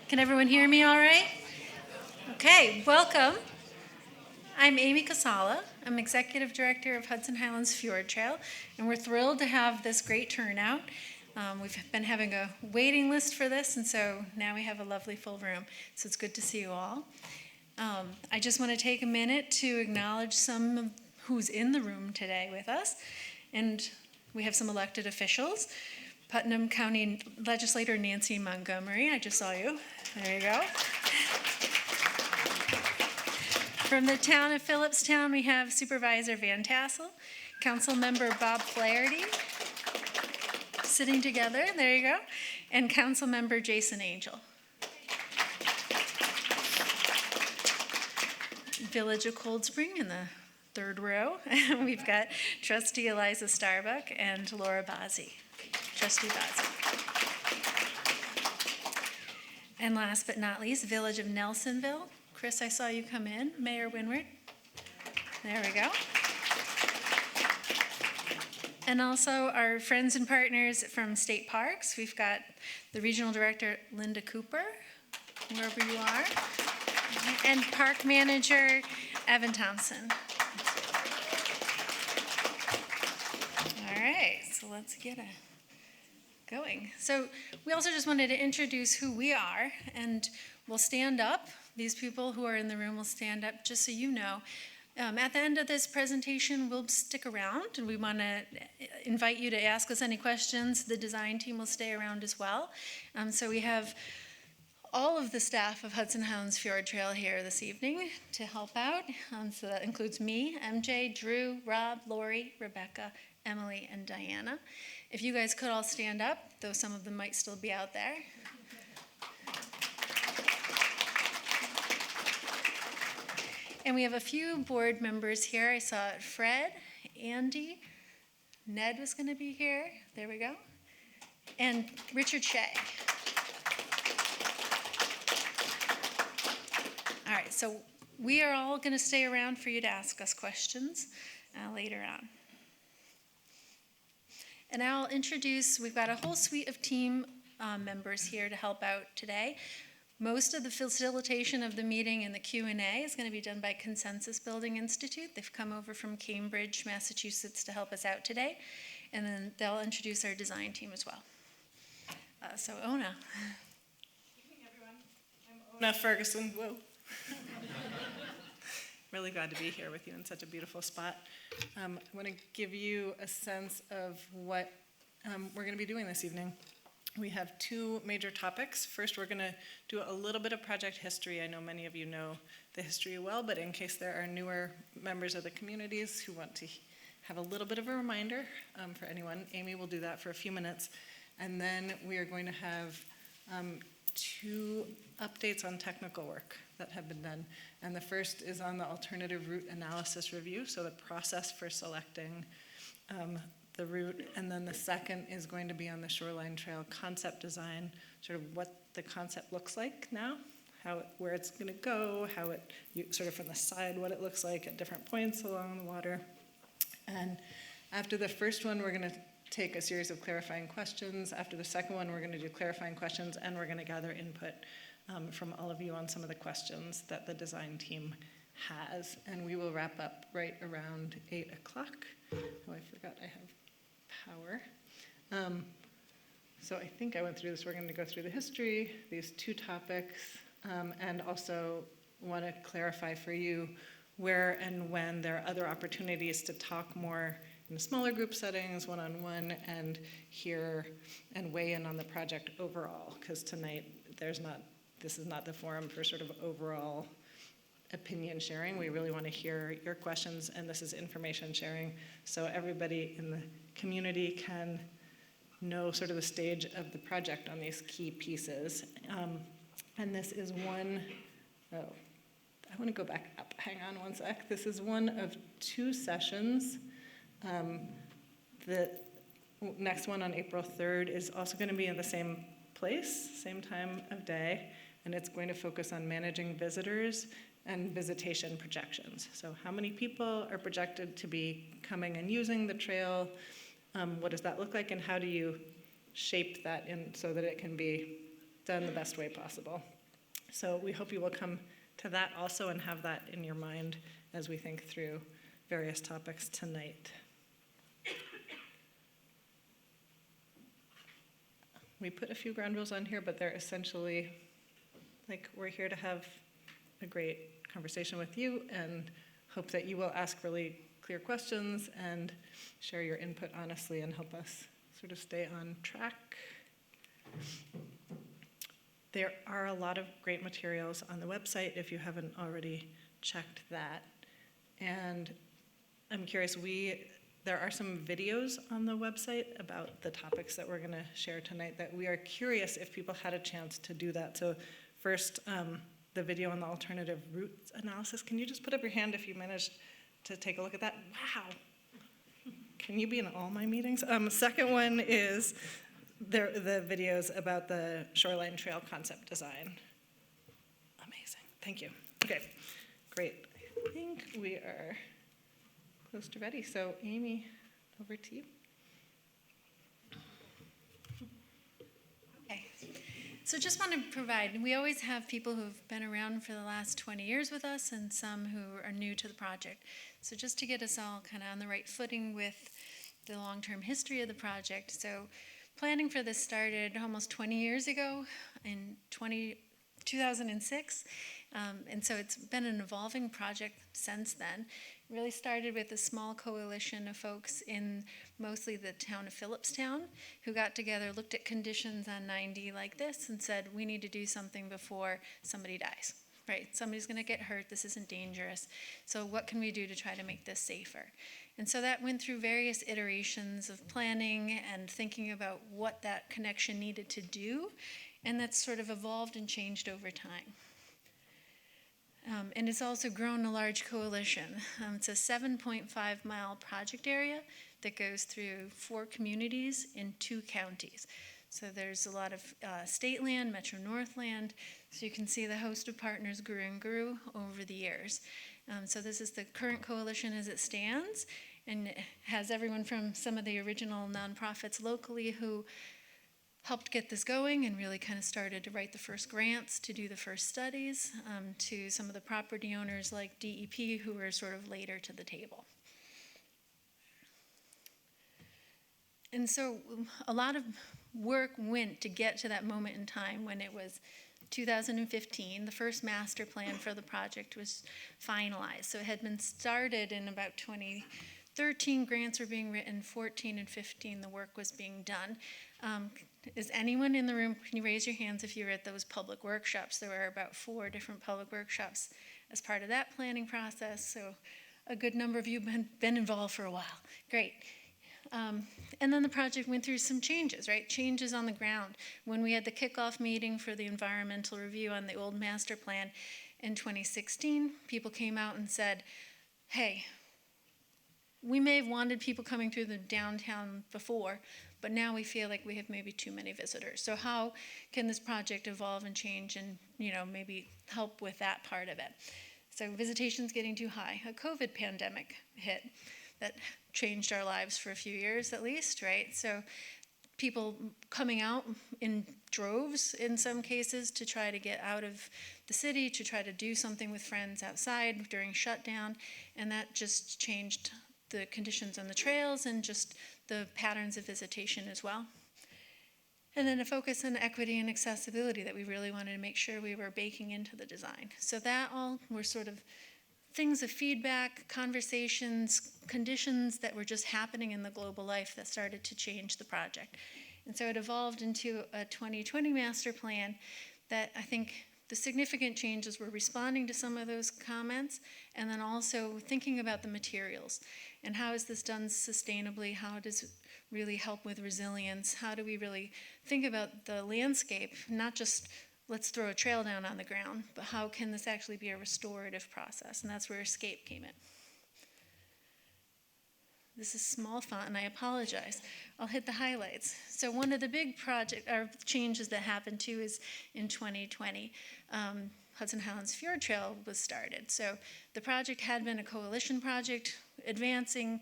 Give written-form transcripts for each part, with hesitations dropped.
Can everyone hear me all right? Okay, welcome. I'm Amy Casala. I'm Executive Director of Hudson Highlands Fjord Trail, and we're thrilled to have this great turnout. We've been having a waiting list for this, and so now we have a lovely full room. So it's good to see you all. I just want to take a minute to acknowledge some of who's in the room today with us. And we have some elected officials. Putnam County Legislator Nancy Montgomery, I just saw you. There you go. From the town of Phillipstown, we have Supervisor Van Tassel, Council Member Bob Flaherty, sitting together, there you go, and Council Member Jason Angel. Village of Cold Spring in the third row, we've got Trustee Eliza Starbuck and Laura Bazzi. Trustee Bazzi. And last but not least, Village of Nelsonville. Chris, I saw you come in. Mayor Winward. There we go. And also our friends and partners from State Parks. We've got the Regional Director, Linda Cooper, wherever you are, and Park Manager, Evan Thompson. All right, so let's get going. So we also just wanted to introduce who we are, and we'll stand up. These people who are in the room will stand up, just so you know. At the end of this presentation, we'll stick around, and we want to invite you to ask us any questions. The design team will stay around as well. So we have all of the staff of Hudson Highlands Fjord Trail here this evening to help out. So that includes me, MJ, Drew, Rob, Lori, Rebecca, Emily, and Diana. If you guys could all stand up, though some of them might still be out there. And we have a few board members here. I saw Fred, Andy, Ned was going to be here. There we go. And Richard Shea. All right, so we are all going to stay around for you to ask us questions later on. And I'll introduce, we've got a whole suite of team members here to help out today. Most of the facilitation of the meeting and the Q&A is going to be done by Consensus Building Institute. They've come over from Cambridge, Massachusetts to help us out today. And then they'll introduce our design team as well. So Ona. Good evening, everyone. I'm Ona Ferguson. Whoa. Really glad to be here with you in such a beautiful spot. I want to give you a sense of what we're going to be doing this evening. We have two major topics. First, we're going to do a little bit of project history. I know many of you know the history well, but in case there are newer members of the communities who want to have a little bit of a reminder for anyone, Amy will do that for a few minutes. And then we are going to have two updates on technical work that have been done. And the first is on the alternative route analysis review, so the process for selecting the route. And then the second is going to be on the Shoreline Trail concept design, sort of what the concept looks like now, where it's going to go, sort of from the side, what it looks like at different points along the water. And after the first one, we're going to take a series of clarifying questions. After the second one, we're going to do clarifying questions, and we're going to gather input from all of you on some of the questions that the design team has. And we will wrap up right around 8 o'clock. Oh, I forgot I have power. So I think I went through this. We're going to go through the history, these two topics, and also want to clarify for you where and when there are other opportunities to talk more in smaller group settings, one-on-one, and hear and weigh in on the project overall, because tonight this is not the forum for sort of overall opinion sharing. We really want to hear your questions, and this is information sharing, so everybody in the community can know sort of the stage of the project on these key pieces. And this is I want to go back up. Hang on one sec. This is one of two sessions. The next one on April 3rd is also going to be in the same place, same time of day, and it's going to focus on managing visitors and visitation projections. So how many people are projected to be coming and using the trail? What does that look like, and how do you shape that in so that it can be done the best way possible? So we hope you will come to that also and have that in your mind as we think through various topics tonight. We put a few ground rules on here, but they're essentially like we're here to have a great conversation with you and hope that you will ask really clear questions and share your input honestly and help us sort of stay on track. There are a lot of great materials on the website if you haven't already checked that. And I'm curious, there are some videos on the website about the topics that we're going to share tonight that we are curious if people had a chance to do that. So first, the video on the alternative routes analysis. Can you just put up your hand if you managed to take a look at that? Wow. Can you be in all my meetings? Second one is the videos about the Shoreline Trail concept design. Amazing. Thank you. Okay, great. I think we are close to ready. So Amy, over to you. Okay. So just want to provide, we always have people who've been around for the last 20 years with us and some who are new to the project. So just to get us all kind of on the right footing with the long-term history of the project. So planning for this started almost 20 years ago in 2006. And so it's been an evolving project since then. It really started with a small coalition of folks in mostly the town of Phillipstown who got together, looked at conditions on 90 like this and said, we need to do something before somebody dies, right? Somebody's going to get hurt. This isn't dangerous. So what can we do to try to make this safer? And so that went through various iterations of planning and thinking about what that connection needed to do. And that's sort of evolved and changed over time. And it's also grown a large coalition. It's a 7.5-mile project area that goes through 4 communities in 2 counties. So there's a lot of state land, Metro North land. So you can see the host of partners grew and grew over the years. So this is the current coalition as it stands, and it has everyone from some of the original nonprofits locally who helped get this going and really kind of started to write the first grants to do the first studies, to some of the property owners like DEP who were sort of later to the table. And so a lot of work went to get to that moment in time when it was 2015, the first master plan for the project was finalized. So it had been started in about 2013, grants were being written, 14 and 15, the work was being done. Is anyone in the room, can you raise your hands if you were at those public workshops? There were about 4 different public workshops as part of that planning process, so a good number of you have been involved for a while. Great. And then the project went through some changes, right? Changes on the ground. When we had the kickoff meeting for the environmental review on the old master plan in 2016, people came out and said, hey, we may have wanted people coming through the downtown before, but now we feel like we have maybe too many visitors. So how can this project evolve and change and, maybe help with that part of it? So visitation's getting too high. A COVID pandemic hit that changed our lives for a few years at least, right? So people coming out in droves in some cases to try to get out of the city, to try to do something with friends outside during shutdown, and that just changed the conditions on the trails and just the patterns of visitation as well. And then a focus on equity and accessibility that we really wanted to make sure we were baking into the design. So that all were sort of things of feedback, conversations, conditions that were just happening in the global life that started to change the project. And so it evolved into a 2020 master plan that I think the significant changes were responding to some of those comments and then also thinking about the materials and how is this done sustainably, how does it really help with resilience, how do we really think about the landscape, not just let's throw a trail down on the ground, but how can this actually be a restorative process? And that's where escape came in. This is small font, and I apologize. I'll hit the highlights. So one of the big changes that happened too is in 2020, Hudson Highlands Fjord Trail was started. So the project had been a coalition project, advancing,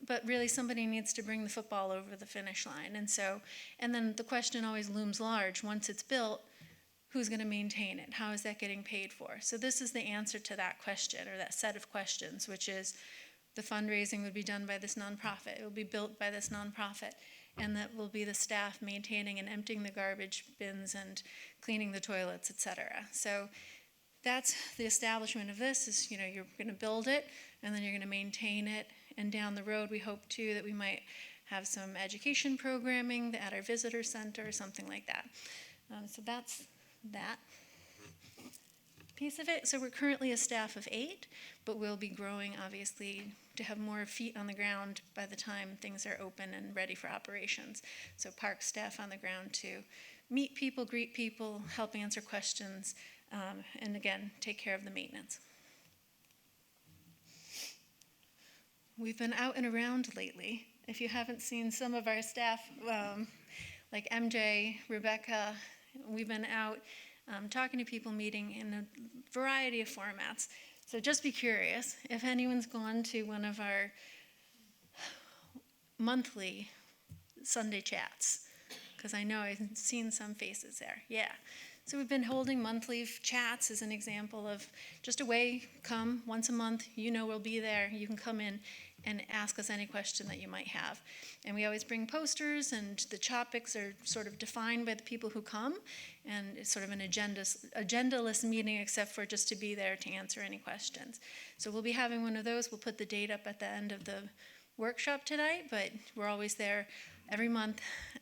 but really somebody needs to bring the football over the finish line. And then the question always looms large. Once it's built, who's going to maintain it? How is that getting paid for? So this is the answer to that question, or that set of questions, which is the fundraising would be done by this nonprofit. It will be built by this nonprofit. And that will be the staff maintaining and emptying the garbage bins and cleaning the toilets, et cetera. So that's the establishment of this is, you're going to build it, and then you're going to maintain it. And down the road, we hope, too, that we might have some education programming at our visitor center or something like that. So that's that piece of it. So we're currently a staff of 8, but we'll be growing, obviously, to have more feet on the ground by the time things are open and ready for operations. So park staff on the ground to meet people, greet people, help answer questions, and again, take care of the maintenance. We've been out and around lately. If you haven't seen some of our staff, like MJ, Rebecca, we've been out talking to people, meeting in a variety of formats. So just be curious if anyone's gone to one of our monthly Sunday chats, because I know I've seen some faces there. Yeah. So we've been holding monthly chats as an example of just a way, come once a month, we'll be there. You can come in and ask us any question that you might have. And we always bring posters, and the topics are sort of defined by the people who come, and it's sort of an agendaless meeting except for just to be there to answer any questions. So we'll be having one of those. We'll put the date up at the end of the workshop tonight, but we're always there every month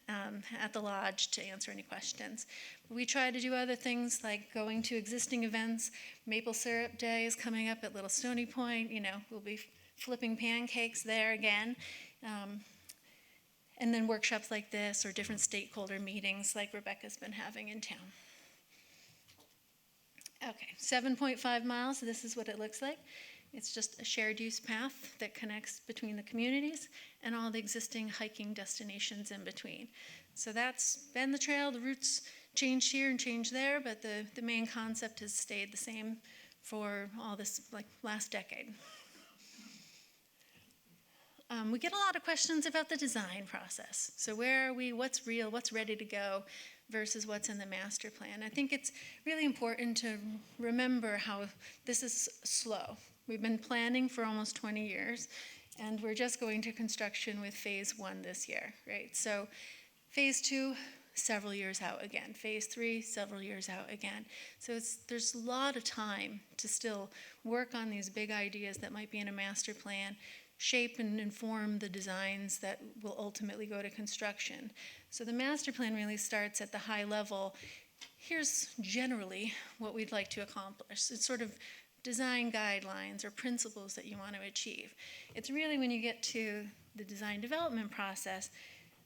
at the lodge to answer any questions. We try to do other things like going to existing events. Maple Syrup Day is coming up at Little Stony Point. We'll be flipping pancakes there again. And then workshops like this or different stakeholder meetings like Rebecca's been having in town. Okay, 7.5 miles, this is what it looks like. It's just a shared use path that connects between the communities and all the existing hiking destinations in between. So that's been the trail. The routes changed here and changed there, but the main concept has stayed the same for all this last decade. We get a lot of questions about the design process. So where are we, what's real, what's ready to go versus what's in the master plan. I think it's really important to remember how this is slow. We've been planning for almost 20 years, and we're just going to construction with phase 1 this year, right? So phase 2, several years out again. Phase 3, several years out again. So there's a lot of time to still work on these big ideas that might be in a master plan, shape and inform the designs that will ultimately go to construction. So the master plan really starts at the high level. Here's generally what we'd like to accomplish. It's sort of design guidelines or principles that you want to achieve. It's really when you get to the design development process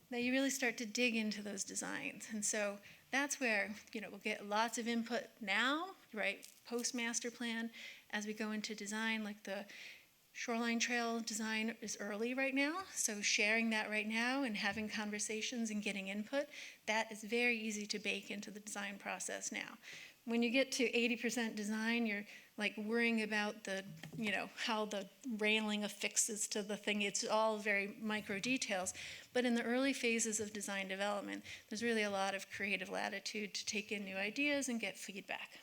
that you really start to dig into those designs. And so that's where, we'll get lots of input now, right, post-master plan, as we go into design, like the Shoreline Trail design is early right now, so sharing that right now and having conversations and getting input, that is very easy to bake into the design process now. When you get to 80% design, you're worrying about how the railing affixes to the thing. It's all very micro details. But in the early phases of design development, there's really a lot of creative latitude to take in new ideas and get feedback.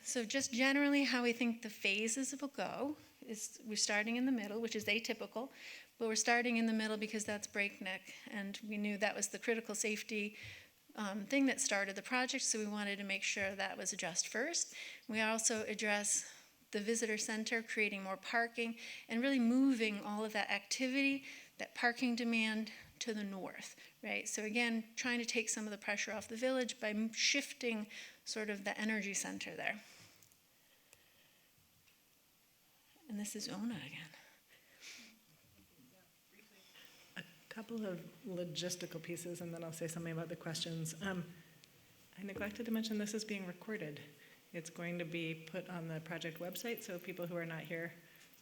So just generally how we think the phases will go is we're starting in the middle, which is atypical, but we're starting in the middle because that's breakneck, and we knew that was the critical safety thing that started the project, so we wanted to make sure that was addressed first. We also address the visitor center, creating more parking, and really moving all of that activity, that parking demand, to the north, right? So again, trying to take some of the pressure off the village by shifting sort of the energy center there. And this is Ona again. A couple of logistical pieces, and then I'll say something about the questions. I neglected to mention this is being recorded. It's going to be put on the project website, so people who are not here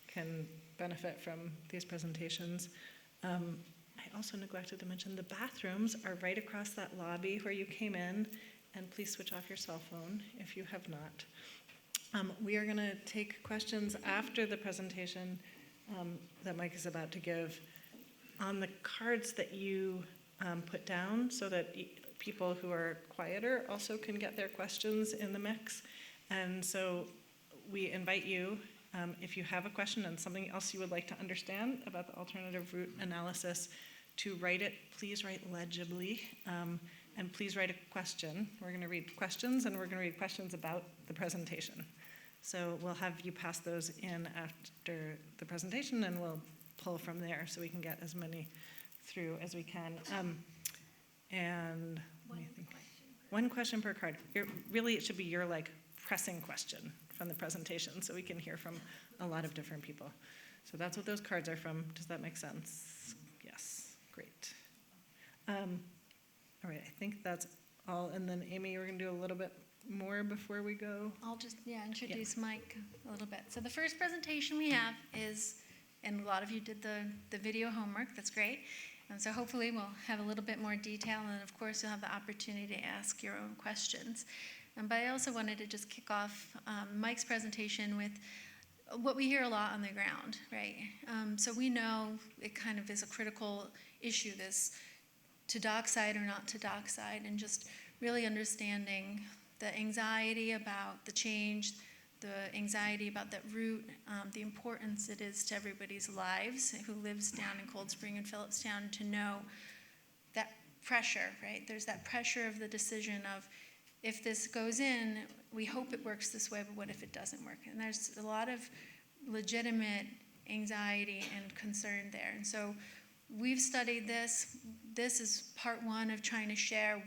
can benefit from these presentations. I also neglected to mention the bathrooms are right across that lobby where you came in, and please switch off your cell phone if you have not. We are going to take questions after the presentation that Mike is about to give. On the cards that you put down so that people who are quieter also can get their questions in the mix. And so we invite you, if you have a question and something else you would like to understand about the alternative route analysis, to write it. Please write legibly, and please write a question. We're going to read questions, and we're going to read questions about the presentation. So we'll have you pass those in after the presentation, and we'll pull from there so we can get as many through as we can. And let me think. One question per card. Really, it should be your pressing question from the presentation so we can hear from a lot of different people. So that's what those cards are from. Does that make sense? Yes, great. All right, I think that's all. And then Amy, we're gonna do a little bit more before we go. I'll just, introduce Mike a little bit. So the first presentation we have is, and a lot of you did the video homework, that's great. And so hopefully we'll have a little bit more detail, and of course you'll have the opportunity to ask your own questions. But I also wanted to just kick off Mike's presentation with what we hear a lot on the ground, right? So we know it kind of is a critical issue, this to dockside or not to dockside, and just really understanding the anxiety about the change, the anxiety about that route, the importance it is to everybody's lives who lives down in Cold Spring and Phillipstown to know that pressure, right? There's that pressure of the decision of, if this goes in, we hope it works this way, but what if it doesn't work? And there's a lot of legitimate anxiety and concern there. And so we've studied this. This is part one of trying to share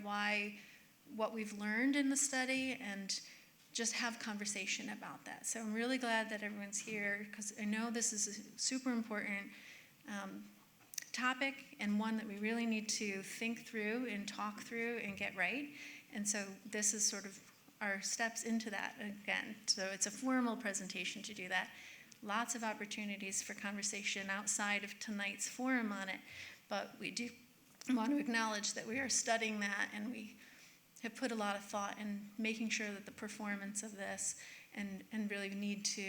what we've learned in the study and just have conversation about that. So I'm really glad that everyone's here, because I know this is a super important topic, and one that we really need to think through and talk through and get right. And so this is sort of our steps into that again. So it's a formal presentation to do that. Lots of opportunities for conversation outside of tonight's forum on it, but we do want to acknowledge that we are studying that, and we have put a lot of thought in making sure that the performance of this, and really need to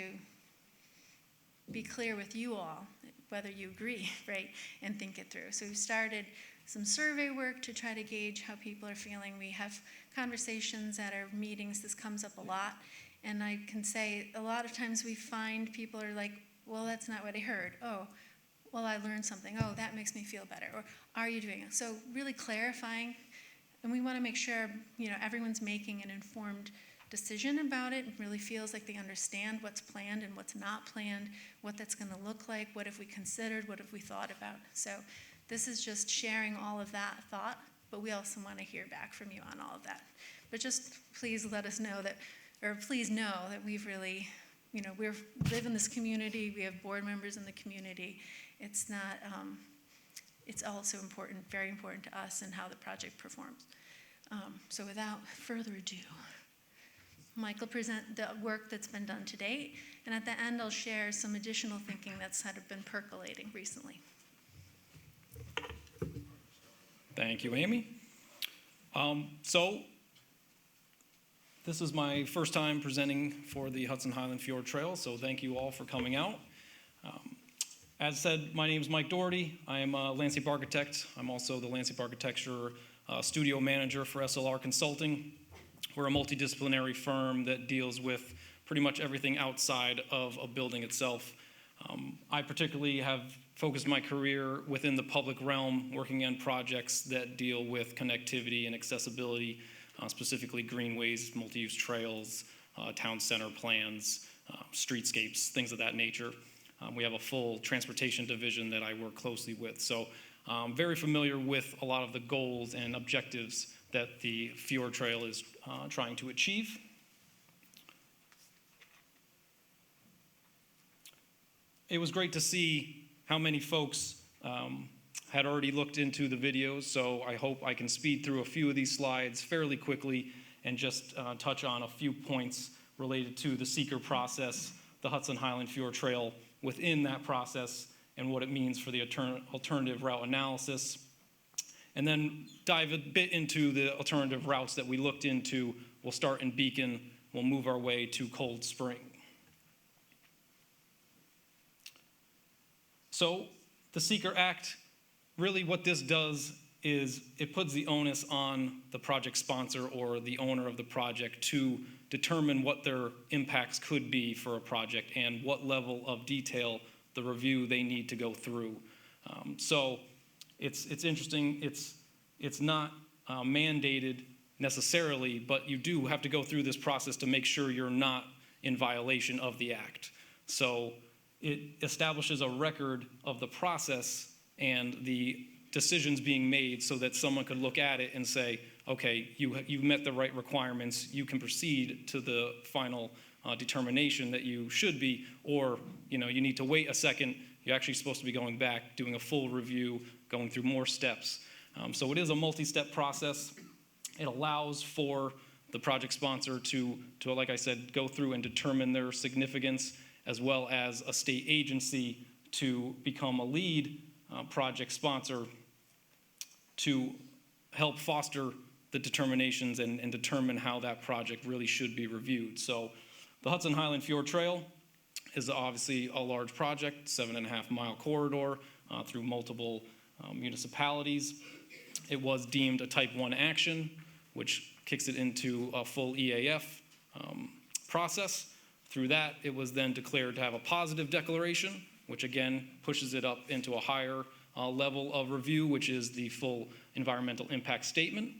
be clear with you all whether you agree, right, and think it through. So we started some survey work to try to gauge how people are feeling. We have conversations at our meetings. This comes up a lot. And I can say a lot of times we find people are like, well, that's not what I heard. Oh, well, I learned something. Oh, that makes me feel better. Or, are you doing it? So really clarifying. And we want to make sure, everyone's making an informed decision about it and really feels like they understand what's planned and what's not planned, what that's going to look like, what have we considered, what have we thought about. So this is just sharing all of that thought, but we also want to hear back from you on all of that. But just please let us know that, or please know that we've really, we live in this community, we have board members in the community. It's not, it's also important, very important to us and how the project performs. So without further ado, Mike will present the work that's been done to date, and at the end I'll share some additional thinking that's kind of been percolating recently. Thank you, Amy. So this is my first time presenting for the Hudson Highland Fjord Trail, so thank you all for coming out. As said, my name is Mike Doherty. I am a landscape architect. I'm also the landscape architecture studio manager for SLR Consulting. We're a multidisciplinary firm that deals with pretty much everything outside of a building itself. I particularly have focused my career within the public realm, working on projects that deal with connectivity and accessibility, specifically greenways, multi-use trails, town center plans, streetscapes, things of that nature. We have a full transportation division that I work closely with. So I'm very familiar with a lot of the goals and objectives that the Fjord Trail is trying to achieve. It was great to see how many folks had already looked into the videos, so I hope I can speed through a few of these slides fairly quickly and just touch on a few points related to the seeker process, the Hudson Highland Fjord Trail within that process, and what it means for the alternative route analysis. And then dive a bit into the alternative routes that we looked into. We'll start in Beacon, we'll move our way to Cold Spring. So the Seeker Act, really what this does is it puts the onus on the project sponsor or the owner of the project to determine what their impacts could be for a project and what level of detail the review they need to go through. So it's interesting. It's not mandated necessarily, but you do have to go through this process to make sure you're not in violation of the act. So it establishes a record of the process and the decisions being made so that someone could look at it and say, okay, you've met the right requirements, you can proceed to the final determination that you should be, or you need to wait a second, you're actually supposed to be going back, doing a full review, going through more steps. So it is a multi-step process. It allows for the project sponsor to, like I said, go through and determine their significance, as well as a state agency to become a lead project sponsor to help foster the determinations and determine how that project really should be reviewed. So the Hudson Highland Fjord Trail is obviously a large project, 7.5-mile corridor through multiple municipalities. It was deemed a Type 1 action, which kicks it into a full EAF process. Through that, it was then declared to have a positive declaration, which again pushes it up into a higher level of review, which is the full environmental impact statement.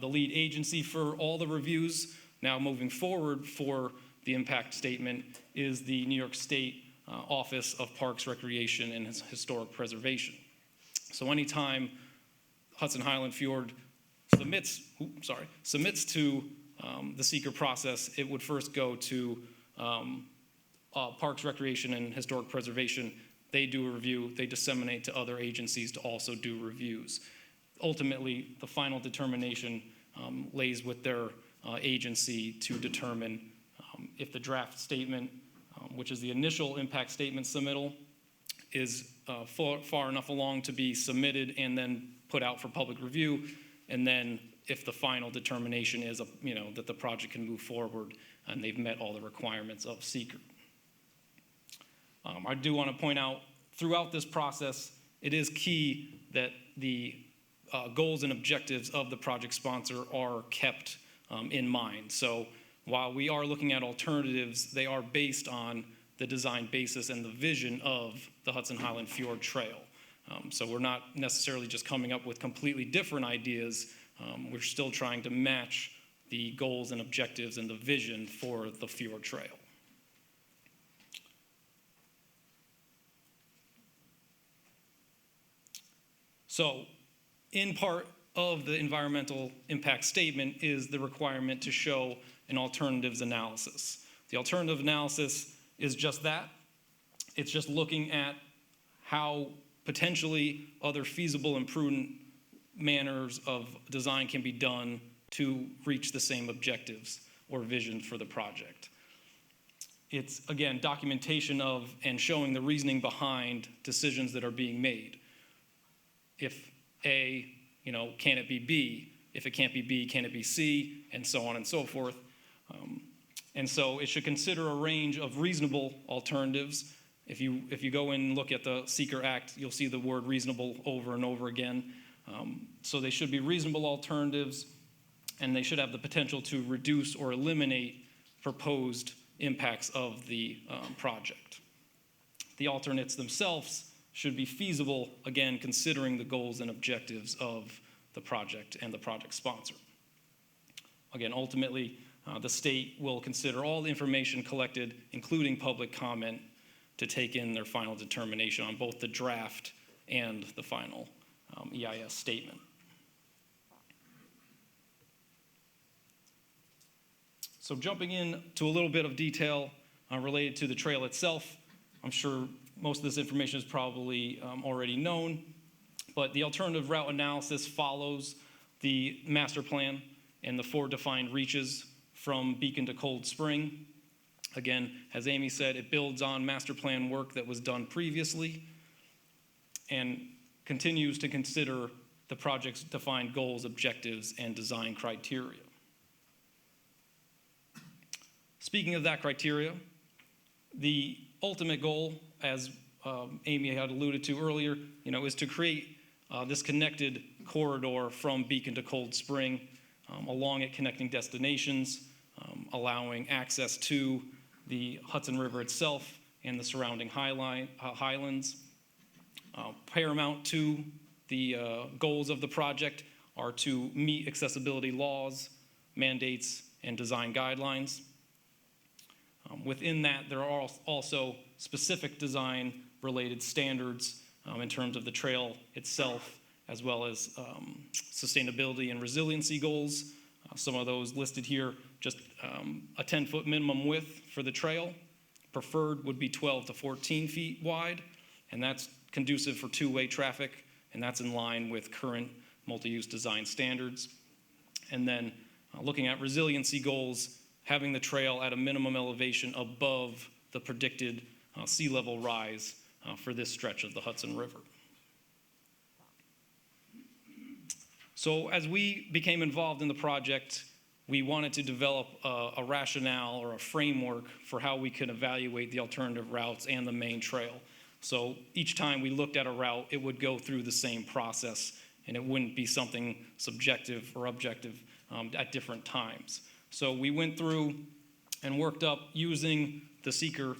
The lead agency for all the reviews now moving forward for the impact statement is the New York State Office of Parks, Recreation, and Historic Preservation. So anytime Hudson Highland Fjord submits to the seeker process, it would first go to Parks, Recreation, and Historic Preservation. They do a review, they disseminate to other agencies to also do reviews. Ultimately, the final determination lays with their agency to determine if the draft statement, which is the initial impact statement submittal, is far enough along to be submitted and then put out for public review, and then if the final determination is that the project can move forward and they've met all the requirements of seeker. I do want to point out, throughout this process, it is key that the goals and objectives of the project sponsor are kept in mind. So while we are looking at alternatives, they are based on the design basis and the vision of the Hudson Highland Fjord Trail. So we're not necessarily just coming up with completely different ideas. We're still trying to match the goals and objectives and the vision for the Fjord Trail. So, in part of the environmental impact statement is the requirement to show an alternatives analysis. The alternative analysis is just that. It's just looking at how potentially other feasible and prudent manners of design can be done to reach the same objectives or vision for the project. It's, again, documentation of and showing the reasoning behind decisions that are being made. If A, can it be B? If it can't be B, can it be C? And so on and so forth. And so it should consider a range of reasonable alternatives. If you go in and look at the Seeker Act, you'll see the word reasonable over and over again. So they should be reasonable alternatives, and they should have the potential to reduce or eliminate proposed impacts of the project. The alternates themselves should be feasible, again, considering the goals and objectives of the project and the project sponsor. Again, ultimately, the state will consider all the information collected, including public comment, to take in their final determination on both the draft and the final EIS statement. So jumping in to a little bit of detail related to the trail itself, I'm sure most of this information is probably already known, but the alternative route analysis follows the master plan and the 4 defined reaches from Beacon to Cold Spring. Again, as Amy said, it builds on master plan work that was done previously and continues to consider the project's defined goals, objectives, and design criteria. Speaking of that criteria, the ultimate goal, as Amy had alluded to earlier, is to create this connected corridor from Beacon to Cold Spring, along it connecting destinations, allowing access to the Hudson River itself and the surrounding highlands. Paramount to the goals of the project are to meet accessibility laws, mandates, and design guidelines. Within that, there are also specific design-related standards in terms of the trail itself, as well as sustainability and resiliency goals. Some of those listed here, just a 10-foot minimum width for the trail. Preferred would be 12 to 14 feet wide, and that's conducive for two-way traffic, and that's in line with current multi-use design standards. And then looking at resiliency goals, having the trail at a minimum elevation above the predicted sea level rise for this stretch of the Hudson River. So as we became involved in the project, we wanted to develop a rationale or a framework for how we could evaluate the alternative routes and the main trail. So each time we looked at a route, it would go through the same process, and it wouldn't be something subjective or objective at different times. So we went through and worked up using the seeker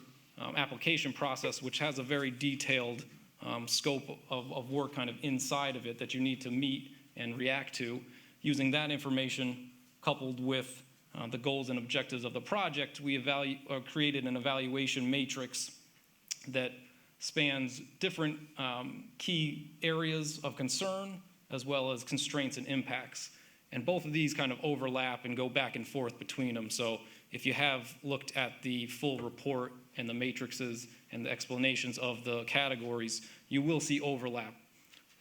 application process, which has a very detailed scope of work kind of inside of it that you need to meet and react to. Using that information coupled with the goals and objectives of the project, we created an evaluation matrix that spans different key areas of concern as well as constraints and impacts. And both of these kind of overlap and go back and forth between them. So if you have looked at the full report and the matrices and the explanations of the categories, you will see overlap.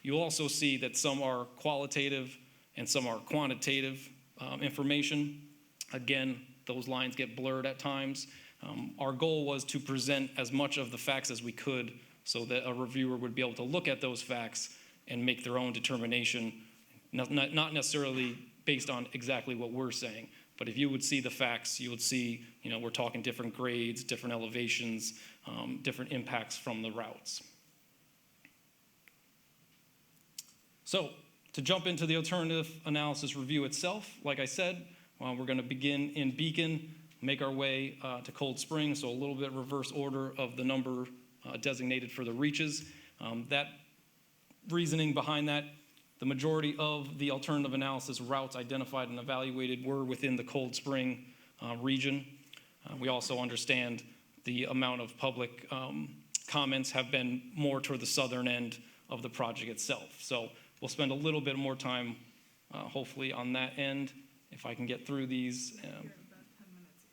You'll also see that some are qualitative and some are quantitative information. Again, those lines get blurred at times. Our goal was to present as much of the facts as we could so that a reviewer would be able to look at those facts and make their own determination, not necessarily based on exactly what we're saying, but if you would see the facts, you would see, we're talking different grades, different elevations, different impacts from the routes. So to jump into the alternative analysis review itself, like I said, we're going to begin in Beacon, make our way to Cold Spring, so a little bit reverse order of the number designated for the reaches. That reasoning behind that, the majority of the alternative analysis routes identified and evaluated were within the Cold Spring region. We also understand the amount of public comments have been more toward the southern end of the project itself. So we'll spend a little bit more time, hopefully, on that end, if I can get through these. You're about 10 minutes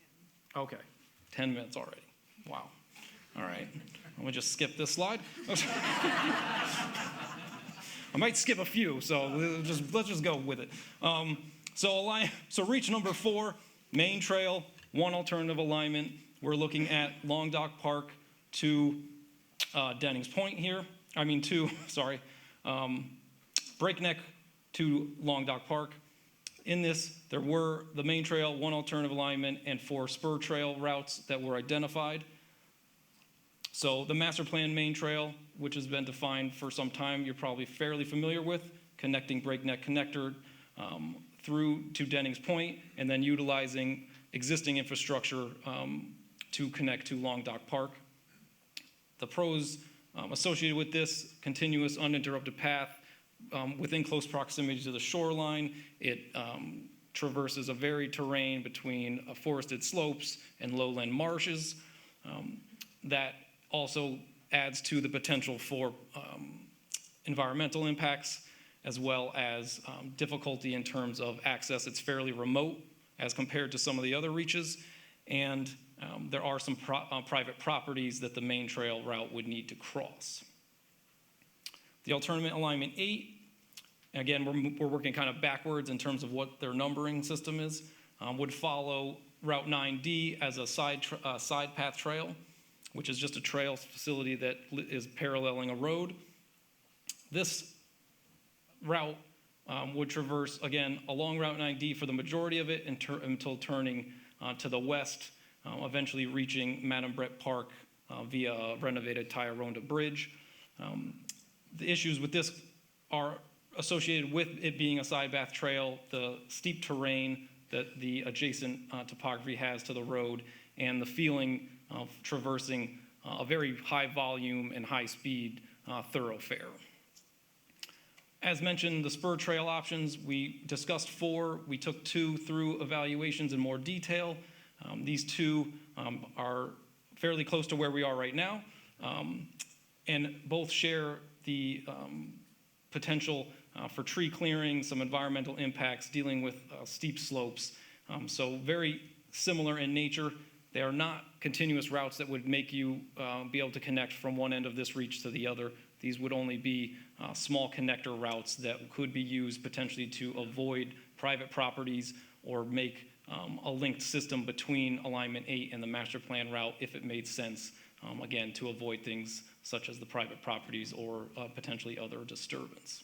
in. Okay, 10 minutes already. Wow. All right. I'm gonna just skip this slide. I might skip a few, so let's just go with it. So reach number 4, main trail, one alternative alignment. We're looking at Long Dock Park to Dennings Point here. Breakneck to Long Dock Park. In this, there were the main trail, one alternative alignment, and 4 spur trail routes that were identified. So the master plan main trail, which has been defined for some time, you're probably fairly familiar with, connecting Breakneck Connector through to Dennings Point, and then utilizing existing infrastructure to connect to Long Dock Park. The pros associated with this continuous uninterrupted path within close proximity to the shoreline. It traverses a varied terrain between forested slopes and lowland marshes. That also adds to the potential for environmental impacts as well as difficulty in terms of access. It's fairly remote as compared to some of the other reaches, and there are some private properties that the main trail route would need to cross. The alternative alignment 8, again, we're working kind of backwards in terms of what their numbering system is, would follow Route 9D as a side path trail, which is just a trail facility that is paralleling a road. This route would traverse, again, along Route 9D for the majority of it until turning to the west, eventually reaching Madam Brett Park via a renovated Tioronda Bridge. The issues with this are associated with it being a side path trail, the steep terrain that the adjacent topography has to the road, and the feeling of traversing a very high volume and high speed thoroughfare. As mentioned, the spur trail options, we discussed 4. We took 2 through evaluations in more detail. These 2 are fairly close to where we are right now, and both share the potential for tree clearing, some environmental impacts, dealing with steep slopes. So very similar in nature. They are not continuous routes that would make you be able to connect from one end of this reach to the other. These would only be small connector routes that could be used potentially to avoid private properties or make a linked system between Alignment 8 and the master plan route if it made sense, again, to avoid things such as the private properties or potentially other disturbance.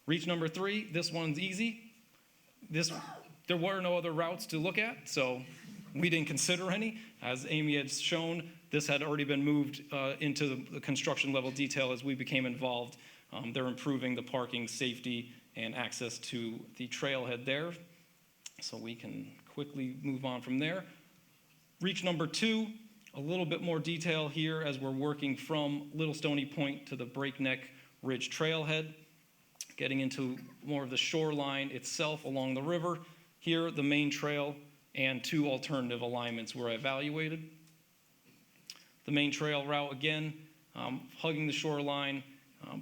Reach number 3, this one's easy. There were no other routes to look at, so we didn't consider any. As Amy had shown, this had already been moved into the construction level detail as we became involved. They're improving the parking, safety, and access to the trailhead there. So we can quickly move on from there. Reach number 2, a little bit more detail here as we're working from Little Stony Point to the Breakneck Ridge trailhead, getting into more of the shoreline itself along the river. Here, the main trail and 2 alternative alignments were evaluated. The main trail route, again, hugging the shoreline,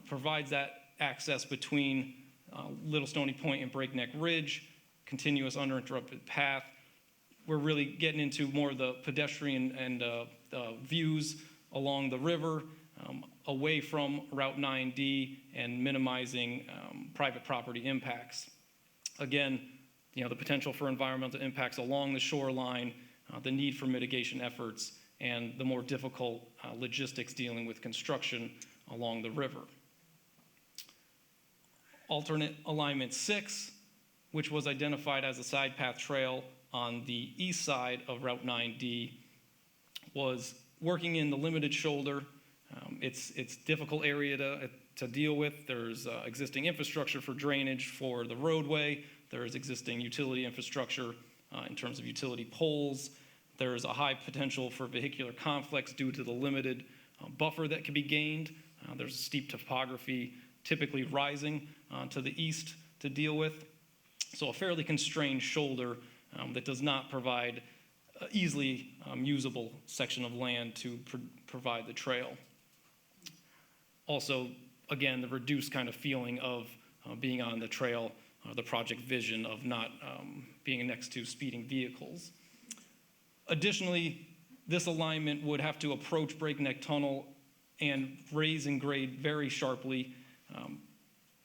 provides that access between Little Stony Point and Breakneck Ridge, continuous uninterrupted path. We're really getting into more of the pedestrian and views along the river, away from Route 9D and minimizing private property impacts. Again, the potential for environmental impacts along the shoreline, the need for mitigation efforts, and the more difficult logistics dealing with construction along the river. Alternate alignment 6, which was identified as a side path trail on the east side of Route 9D, was working in the limited shoulder. It's difficult area to deal with. There's existing infrastructure for drainage for the roadway. There's existing utility infrastructure in terms of utility poles. There's a high potential for vehicular conflicts due to the limited buffer that can be gained. There's steep topography, typically rising to the east to deal with. So a fairly constrained shoulder that does not provide easily usable section of land to provide the trail. Also, again, the reduced kind of feeling of being on the trail, the project vision of not being next to speeding vehicles. Additionally, this alignment would have to approach Breakneck Tunnel and raise and grade very sharply,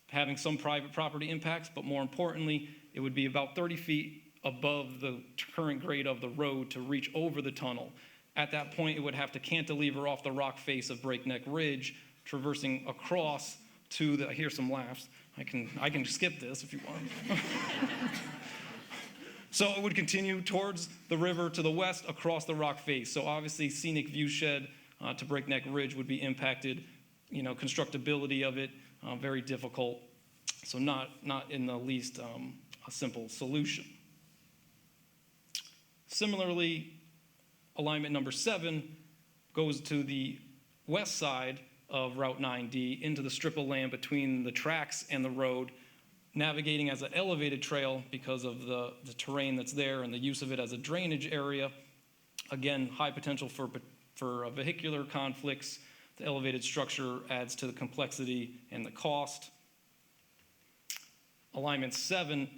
having some private property impacts, but more importantly, it would be about 30 feet above the current grade of the road to reach over the tunnel. At that point, it would have to cantilever off the rock face of Breakneck Ridge, traversing across to the, I hear some laughs. I can skip this if you want. So it would continue towards the river to the west across the rock face. So obviously scenic view shed to Breakneck Ridge would be impacted, constructability of it, very difficult. So not in the least a simple solution. Similarly, alignment number 7 goes to the west side of Route 9D into the strip of land between the tracks and the road, navigating as an elevated trail because of the terrain that's there and the use of it as a drainage area. Again, high potential for vehicular conflicts. The elevated structure adds to the complexity and the cost. Alignment 7,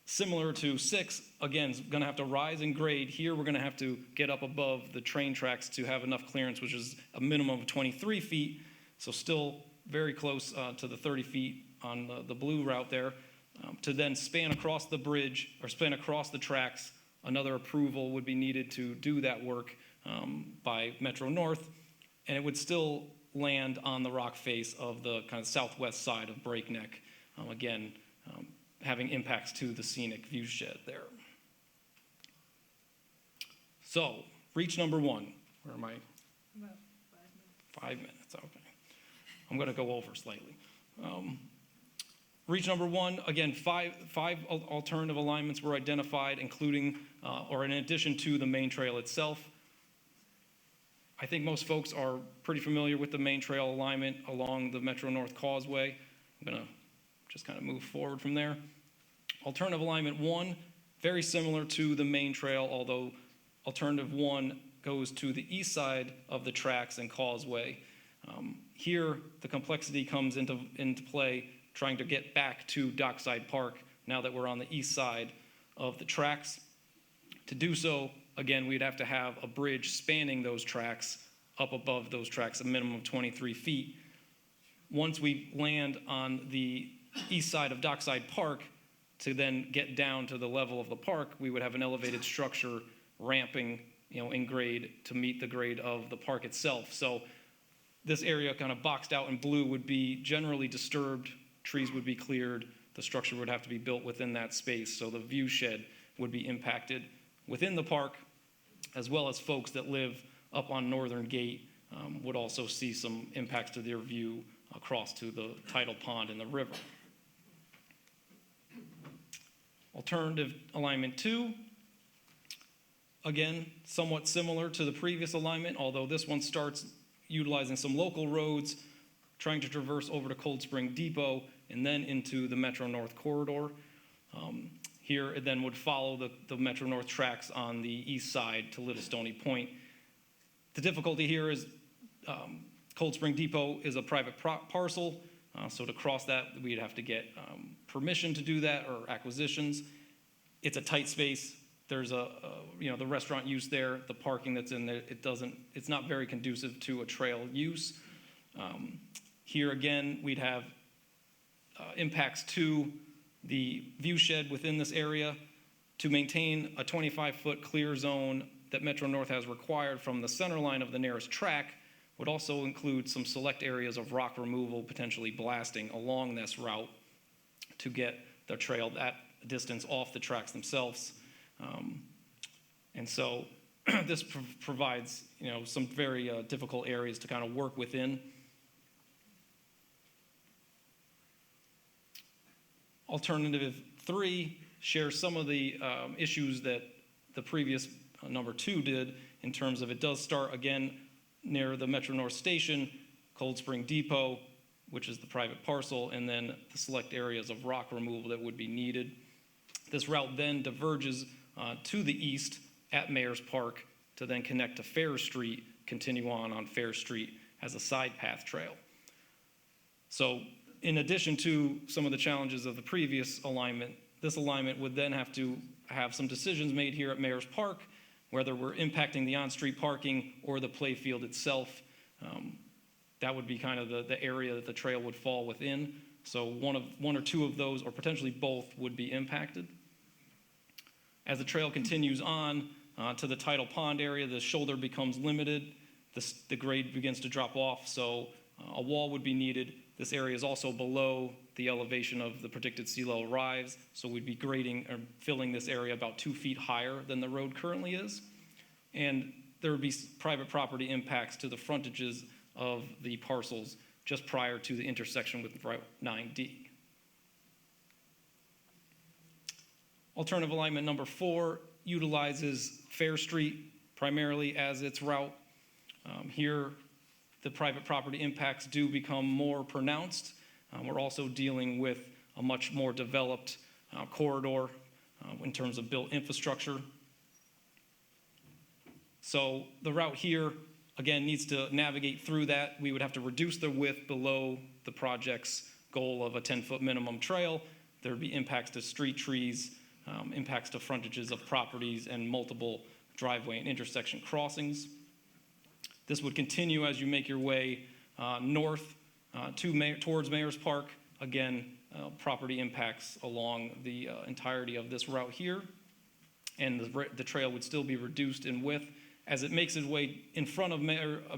similar to 6, again, is going to have to rise and grade. Here, we're going to have to get up above the train tracks to have enough clearance, which is a minimum of 23 feet. So still very close to the 30 feet on the blue route there. To then span across the bridge or span across the tracks, another approval would be needed to do that work by Metro North, and it would still land on the rock face of the kind of southwest side of Breakneck, again, having impacts to the scenic view shed there. So, reach number 1. Where am I? About 5 minutes, okay. I'm going to go over slightly. Reach number one, again, five alternative alignments were identified, including, or in addition to the main trail itself. I think most folks are pretty familiar with the main trail alignment along the Metro North Causeway. I'm going to just kind of move forward from there. Alternative alignment 1, very similar to the main trail, although alternative 1 goes to the east side of the tracks and causeway. Here, the complexity comes into play, trying to get back to Dockside Park now that we're on the east side of the tracks. To do so, again, we'd have to have a bridge spanning those tracks up above those tracks, a minimum of 23 feet. Once we land on the east side of Dockside Park, to then get down to the level of the park, we would have an elevated structure ramping, in grade to meet the grade of the park itself. So this area kind of boxed out in blue would be generally disturbed, trees would be cleared, the structure would have to be built within that space, so the view shed would be impacted within the park, as well as folks that live up on Northern Gate would also see some impacts to their view across to the tidal pond and the river. Alternative alignment 2, again, somewhat similar to the previous alignment, although this one starts utilizing some local roads, trying to traverse over to Cold Spring Depot and then into the Metro North corridor. Here, it then would follow the Metro North tracks on the east side to Little Stony Point. The difficulty here is Cold Spring Depot is a private parcel, so to cross that, we'd have to get permission to do that or acquisitions. It's a tight space. There's the restaurant use there, the parking that's in there, it's not very conducive to a trail use. Here again, we'd have impacts to the view shed within this area. To maintain a 25-foot clear zone that Metro North has required from the center line of the nearest track would also include some select areas of rock removal, potentially blasting along this route to get the trail that distance off the tracks themselves. And so this provides, some very difficult areas to kind of work within. Alternative 3 shares some of the issues that the previous number 2 did, in terms of it does start again near the Metro North Station, Cold Spring Depot, which is the private parcel, and then the select areas of rock removal that would be needed. This route then diverges to the east at Mayor's Park to then connect to Fair Street, continue on Fair Street as a side path trail. So in addition to some of the challenges of the previous alignment, this alignment would then have to have some decisions made here at Mayor's Park, whether we're impacting the on-street parking or the play field itself. That would be kind of the area that the trail would fall within. So one or two of those, or potentially both, would be impacted. As the trail continues on to the tidal pond area, the shoulder becomes limited. The grade begins to drop off, so a wall would be needed. This area is also below the elevation of the predicted sea level rise, so we'd be grading or filling this area about 2 feet higher than the road currently is. And there would be private property impacts to the frontages of the parcels just prior to the intersection with Route 9D. Alternative alignment number 4 utilizes Fair Street primarily as its route. Here, the private property impacts do become more pronounced. We're also dealing with a much more developed corridor in terms of built infrastructure. So the route here, again, needs to navigate through that. We would have to reduce the width below the project's goal of a 10-foot minimum trail. There would be impacts to street trees, impacts to frontages of properties, and multiple driveway and intersection crossings. This would continue as you make your way north towards Mayor's Park. Again, property impacts along the entirety of this route here. And the trail would still be reduced in width. As it makes its way in front of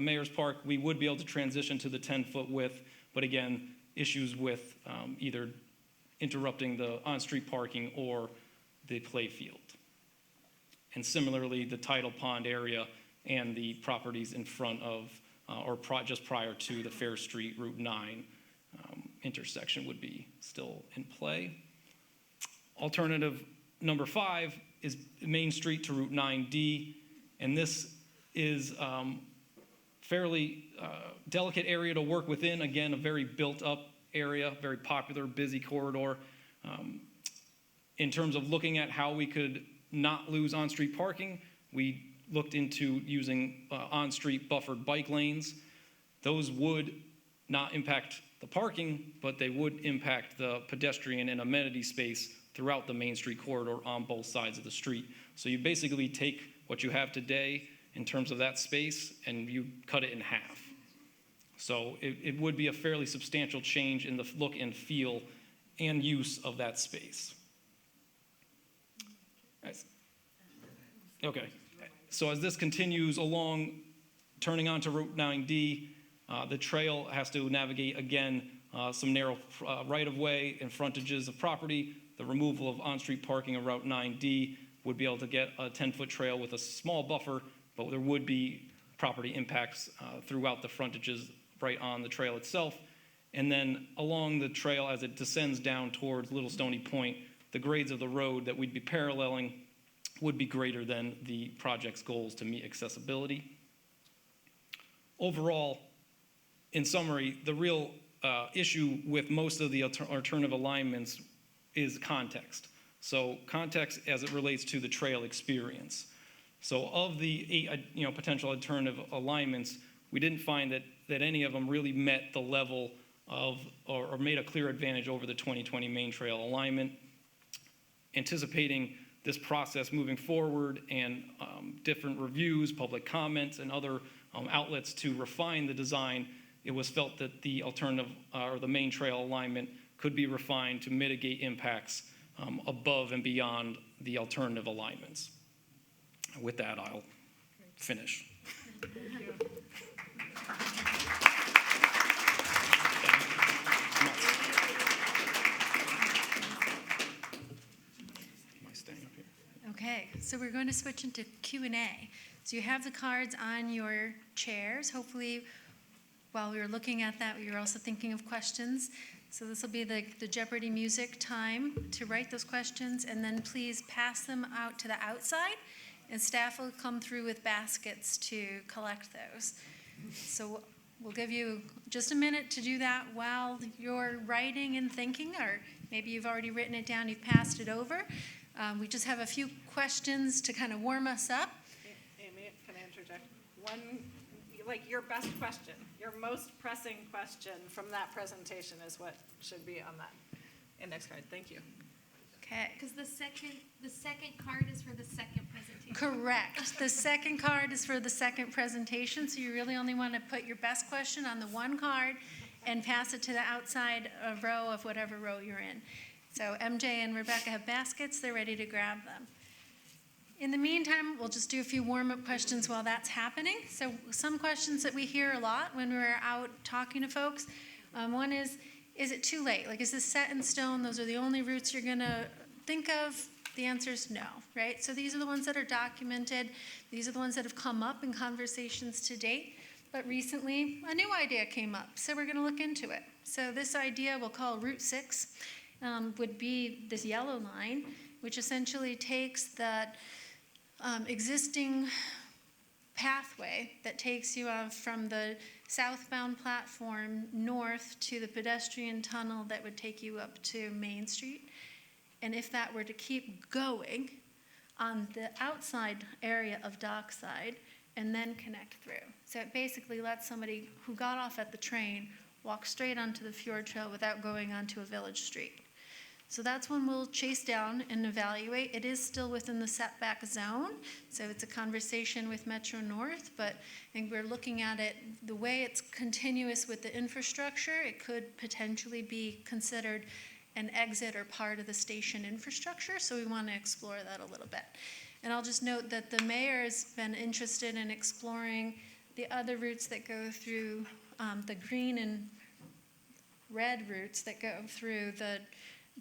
Mayor's Park, we would be able to transition to the 10-foot width. But again, issues with either interrupting the on-street parking or the play field. And similarly, the tidal pond area and the properties in front of, just prior to the Fair Street Route 9 intersection would be still in play. Alternative number 5 is Main Street to Route 9D, and this is fairly delicate area to work within. Again, a very built-up area, very popular, busy corridor. In terms of looking at how we could not lose on-street parking, we looked into using on-street buffered bike lanes. Those would not impact the parking, but they would impact the pedestrian and amenity space throughout the Main Street corridor on both sides of the street. So you basically take what you have today in terms of that space and you cut it in half. So it would be a fairly substantial change in the look and feel and use of that space. Nice. Okay, so as this continues along, turning onto Route 9D, the trail has to navigate, again, some narrow right-of-way and frontages of property. The removal of on-street parking on Route 9D would be able to get a 10-foot trail with a small buffer, but there would be property impacts throughout the frontages right on the trail itself. And then along the trail as it descends down towards Little Stony Point, the grades of the road that we'd be paralleling would be greater than the project's goals to meet accessibility. Overall, in summary, the real issue with most of the alternative alignments is context. So context as it relates to the trail experience. So of the 8 potential alternative alignments, we didn't find that any of them really met the level of or made a clear advantage over the 2020 Main Trail alignment. Anticipating this process moving forward and different reviews, public comments, and other outlets to refine the design, it was felt that the alternative or the Main Trail alignment could be refined to mitigate impacts above and beyond the alternative alignments. With that, I'll finish. Thank you. Am I staying up here? Okay, so we're going to switch into Q&A. So you have the cards on your chairs. Hopefully, while we were looking at that, we were also thinking of questions. So this will be the Jeopardy music time to write those questions, and then please pass them out to the outside, and staff will come through with baskets to collect those. So we'll give you just a minute to do that while you're writing and thinking, or maybe you've already written it down, you've passed it over. We just have a few questions to kind of warm us up. Amy, can I interject? One, like your best question, your most pressing question from that presentation is what should be on that index card. Thank you. Okay. Because the second card is for the second presentation. Correct. The second card is for the second presentation, so you really only want to put your best question on the one card and pass it to the outside row of whatever row you're in. So MJ and Rebecca have baskets. They're ready to grab them. In the meantime, we'll just do a few warm-up questions while that's happening. So some questions that we hear a lot when we're out talking to folks. One is it too late? Like, is this set in stone? Those are the only routes you're going to think of? The answer is no, right? So these are the ones that are documented. These are the ones that have come up in conversations to date. But recently, a new idea came up, so we're going to look into it. So this idea we'll call Route 6 would be this yellow line, which essentially takes that existing pathway that takes you from the southbound platform north to the pedestrian tunnel that would take you up to Main Street. And if that were to keep going on the outside area of Dockside and then connect through. So it basically lets somebody who got off at the train walk straight onto the Fjord Trail without going onto a village street. So that's one we'll chase down and evaluate. It is still within the setback zone, so it's a conversation with Metro North, but I think we're looking at it, the way it's continuous with the infrastructure, it could potentially be considered an exit or part of the station infrastructure, so we want to explore that a little bit. And I'll just note that the mayor has been interested in exploring the other routes that go through, the green and red routes that go through the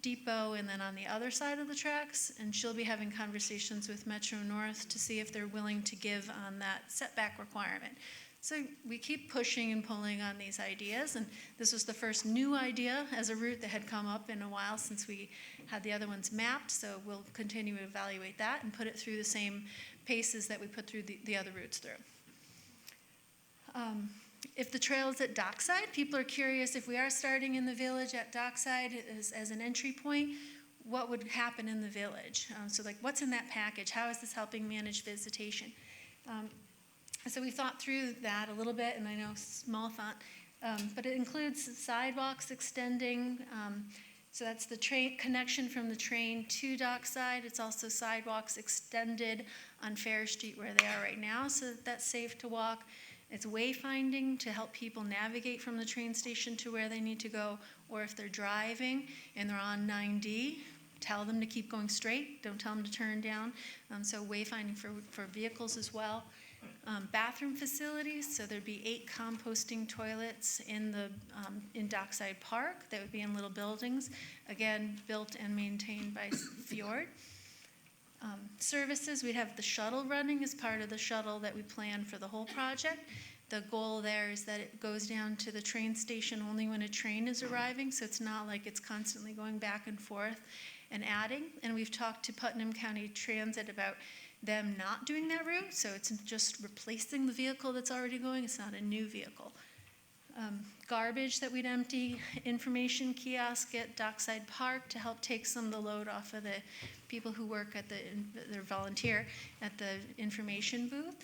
depot and then on the other side of the tracks, and she'll be having conversations with Metro North to see if they're willing to give on that setback requirement. So we keep pushing and pulling on these ideas, and this was the first new idea as a route that had come up in a while since we had the other ones mapped, so we'll continue to evaluate that and put it through the same paces that we put through the other routes through. If the trail is at Dockside, people are curious, if we are starting in the village at Dockside as an entry point, what would happen in the village? So like, what's in that package? How is this helping manage visitation? So we thought through that a little bit, and I know small font, but it includes sidewalks extending. So that's the train connection from the train to Dockside. It's also sidewalks extended on Fair Street where they are right now, so that's safe to walk. It's wayfinding to help people navigate from the train station to where they need to go, or if they're driving and they're on 9D, tell them to keep going straight, don't tell them to turn down. So wayfinding for vehicles as well. Bathroom facilities, so there'd be 8 composting toilets in Dockside Park that would be in little buildings, again, built and maintained by Fjord. Services, we'd have the shuttle running as part of the shuttle that we planned for the whole project. The goal there is that it goes down to the train station only when a train is arriving, so it's not like it's constantly going back and forth and adding. And we've talked to Putnam County Transit about them not doing that route, so it's just replacing the vehicle that's already going, it's not a new vehicle. Garbage that we'd empty, information kiosk at Dockside Park to help take some of the load off of the people who work at their volunteer at the information booth.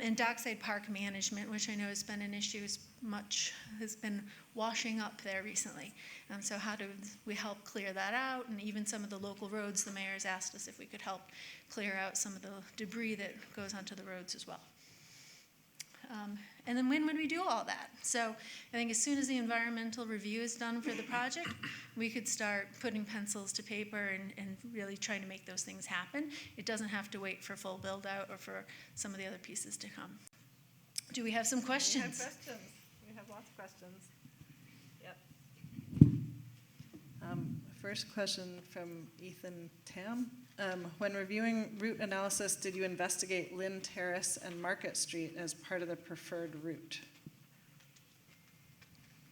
And Dockside Park management, which I know has been an issue, has been washing up there recently. So how do we help clear that out? And even some of the local roads, the mayor's asked us if we could help clear out some of the debris that goes onto the roads as well. And then when would we do all that? So I think as soon as the environmental review is done for the project, we could start putting pencils to paper and really trying to make those things happen. It doesn't have to wait for full build out or for some of the other pieces to come. Do we have some questions? We have questions. We have lots of questions. Yep. First question from Ethan Tam. When reviewing route analysis, did you investigate Lynn Terrace and Market Street as part of the preferred route?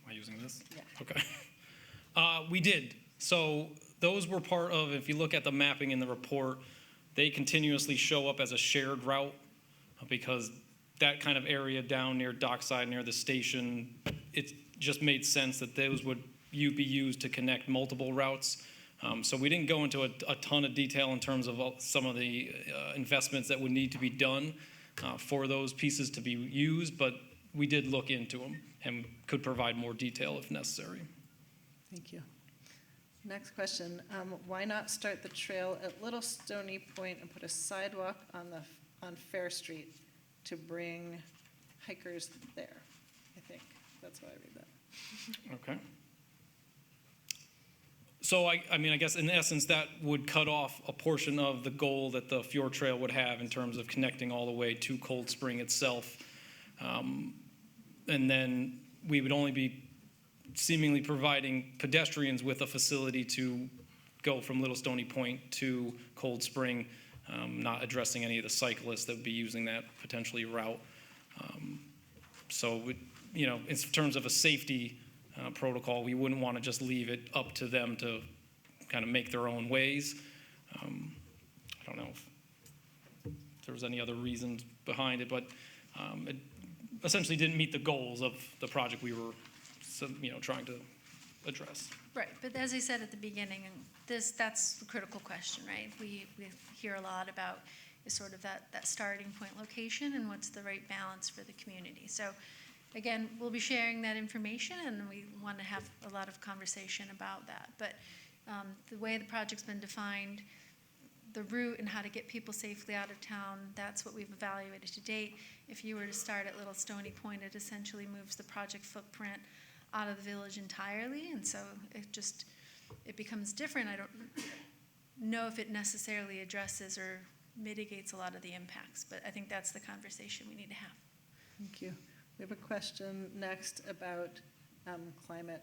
Am I using this? Yeah. Okay. We did. So those were part of, if you look at the mapping in the report, they continuously show up as a shared route because that kind of area down near Dockside, near the station, it just made sense that those would be used to connect multiple routes. So we didn't go into a ton of detail in terms of some of the investments that would need to be done for those pieces to be used, but we did look into them and could provide more detail if necessary. Thank you. Next question. Why not start the trail at Little Stony Point and put a sidewalk on Fair Street to bring hikers there? I think that's why I read that. Okay. So I mean, I guess in essence, that would cut off a portion of the goal that the Fjord Trail would have in terms of connecting all the way to Cold Spring itself. And then we would only be seemingly providing pedestrians with a facility to go from Little Stony Point to Cold Spring, not addressing any of the cyclists that would be using that potentially route. So, in terms of a safety protocol, we wouldn't want to just leave it up to them to kind of make their own ways. I don't know if there was any other reasons behind it, but it essentially didn't meet the goals of the project we were, trying to address. Right, but as I said at the beginning, that's the critical question, right? We hear a lot about is sort of that starting point location and what's the right balance for the community. So again, we'll be sharing that information, and we want to have a lot of conversation about that. But the way the project's been defined, the route and how to get people safely out of town, that's what we've evaluated to date. If you were to start at Little Stony Point, it essentially moves the project footprint out of the village entirely, and so it becomes different. I don't know if it necessarily addresses or mitigates a lot of the impacts, but I think that's the conversation we need to have. Thank you. We have a question next about climate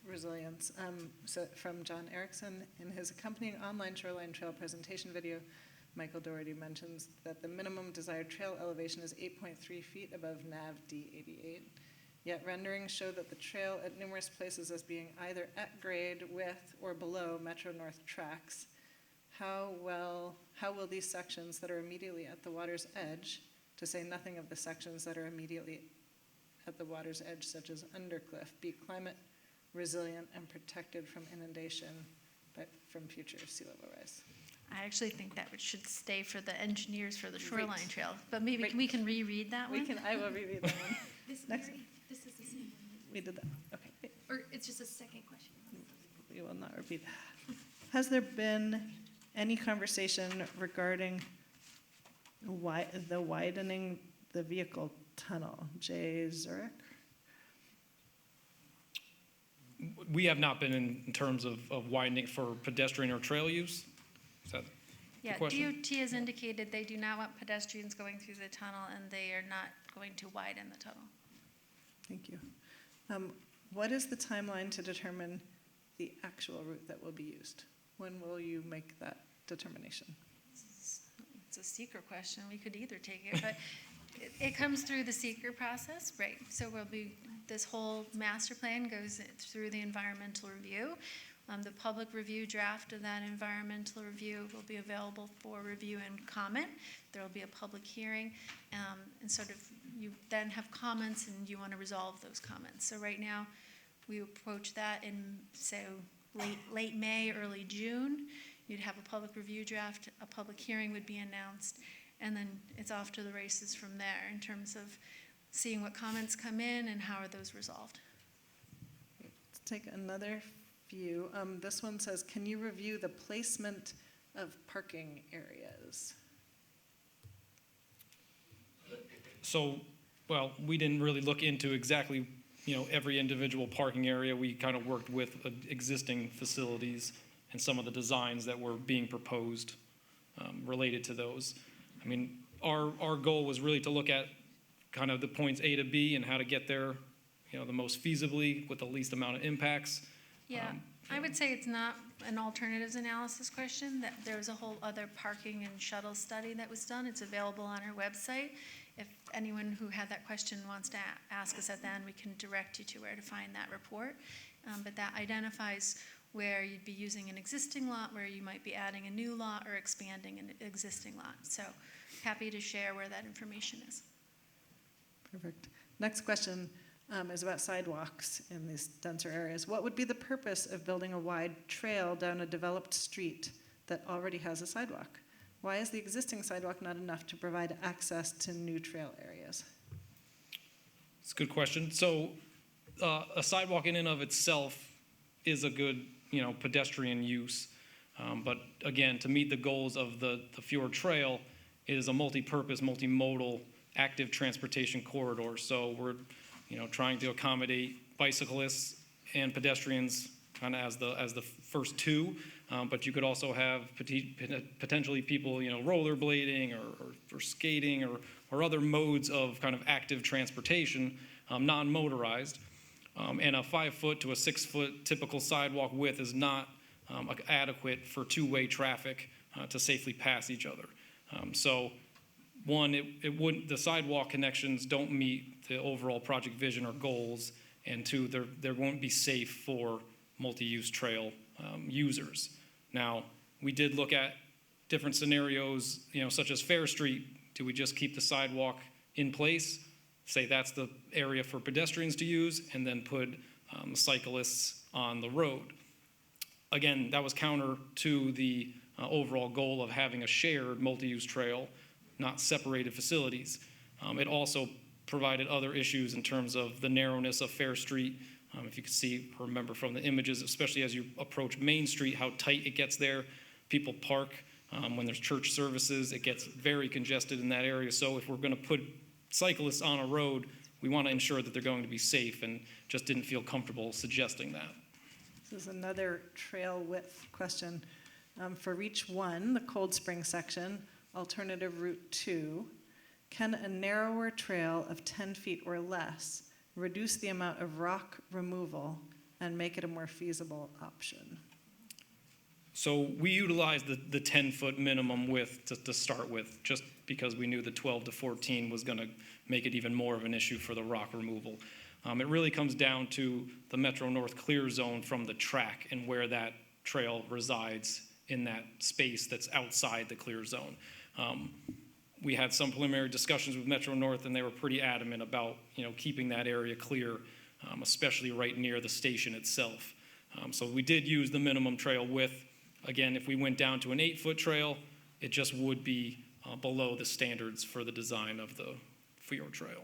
resilience. So from John Erickson, in his accompanying online Shoreline Trail presentation video, Michael Doherty mentions that the minimum desired trail elevation is 8.3 feet above NAV D88. Yet renderings show that the trail at numerous places as being either at grade with or below Metro North tracks. How will these sections that are immediately at the water's edge, to say nothing of the sections that are immediately at the water's edge, such as Undercliff, be climate resilient and protected from inundation from future sea level rise? I actually think that should stay for the engineers for the Shoreline Right. Trail, but maybe Right. we can reread that one? I will reread that one. This Next. this is the same one. We did that, okay. Or it's just a second question. We will not repeat. Has there been any conversation regarding the widening the vehicle tunnel? Jay Zurich? We have not been in terms of widening for pedestrian or trail use. Is that the Yeah, question? DOT has indicated they do not want pedestrians going through the tunnel, and they are not going to widen the tunnel. Thank you. What is the timeline to determine the actual route that will be used? When will you make that determination? It's a seeker question. We could either take it, but it comes through the seeker process, right? So this whole master plan goes through the environmental review. The public review draft of that environmental review will be available for review and comment. There will be a public hearing, and sort of you then have comments, and you want to resolve those comments. So right now, we approach that in, say, late May, early June. You'd have a public review draft, a public hearing would be announced, and then it's off to the races from there in terms of seeing what comments come in and how are those resolved. Let's take another few. This one says, can you review the placement of parking areas? So, well, we didn't really look into exactly, every individual parking area. We kind of worked with existing facilities and some of the designs that were being proposed related to those. I mean, our goal was really to look at kind of the points A to B and how to get there, the most feasibly with the least amount of impacts. Yeah, I would say it's not an alternatives analysis question, that there was a whole other parking and shuttle study that was done. It's available on our website. If anyone who had that question wants to ask us at the end, we can direct you to where to find that report. But that identifies where you'd be using an existing lot, where you might be adding a new lot or expanding an existing lot. So happy to share where that information is. Perfect. Next question is about sidewalks in these denser areas. What would be the purpose of building a wide trail down a developed street that already has a sidewalk? Why is the existing sidewalk not enough to provide access to new trail areas? It's a good question. So a sidewalk in and of itself is a good, pedestrian use. But again, to meet the goals of the Fjord Trail, it is a multi-purpose, multimodal, active transportation corridor. So we're, trying to accommodate bicyclists and pedestrians kind of as the first two. But you could also have potentially people, rollerblading or skating or other modes of kind of active transportation, non-motorized. And a 5-foot to a 6-foot typical sidewalk width is not adequate for two-way traffic to safely pass each other. So one, the sidewalk connections don't meet the overall project vision or goals, and two, they won't be safe for multi-use trail users. Now, we did look at different scenarios, such as Fair Street. Do we just keep the sidewalk in place, say that's the area for pedestrians to use, and then put cyclists on the road? Again, that was counter to the overall goal of having a shared multi-use trail, not separated facilities. It also provided other issues in terms of the narrowness of Fair Street. If you can see or remember from the images, especially as you approach Main Street, how tight it gets there. People park when there's church services. It gets very congested in that area. So if we're going to put cyclists on a road, we want to ensure that they're going to be safe, and just didn't feel comfortable suggesting that. This is another trail width question. For Reach 1, the Cold Spring section, alternative route 2, can a narrower trail of 10 feet or less reduce the amount of rock removal and make it a more feasible option? So we utilized the 10-foot minimum width to start with, just because we knew the 12 to 14 was going to make it even more of an issue for the rock removal. It really comes down to the Metro North clear zone from the track and where that trail resides in that space that's outside the clear zone. We had some preliminary discussions with Metro North, and they were pretty adamant about, keeping that area clear, especially right near the station itself. So we did use the minimum trail width. Again, if we went down to an 8-foot trail, it just would be below the standards for the design of the Fjord Trail.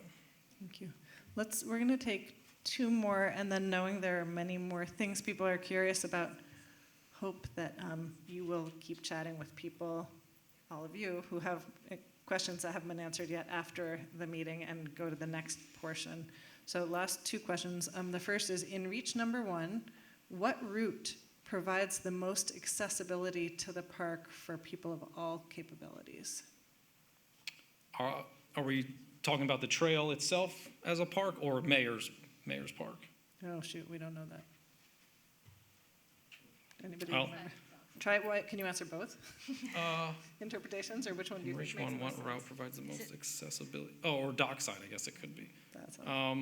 Thank you. We're going to take 2 more, and then knowing there are many more things people are curious about, hope that you will keep chatting with people, all of you, who have questions that haven't been answered yet after the meeting, and go to the next portion. So last 2 questions. The first is, in reach number 1, what route provides the most accessibility to the park for people of all capabilities? Are we talking about the trail itself as a park, or Mayor's Park? Oh, shoot, we don't know that. Anybody? I'll- Try it. Can you answer both? Interpretations, or which one do you think Which makes one, the most what route sense? provides the most accessibility? Oh, or dockside, I guess it could be. That's all.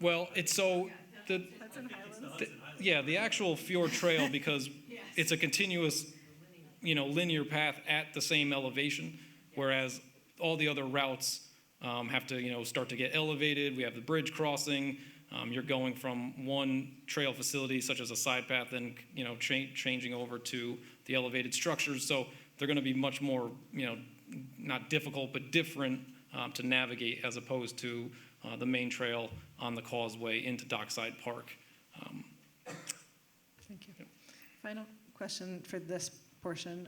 Well, it's so, That's in Highlands. the actual Fjord Trail, because it's a continuous, linear path at the same elevation, whereas all the other routes have to, start to get elevated. We have the bridge crossing. You're going from one trail facility, such as a side path, and, changing over to the elevated structures. So they're going to be much more, not difficult, but different to navigate, as opposed to the main trail on the causeway into Dockside Park. Thank you. Final question for this portion.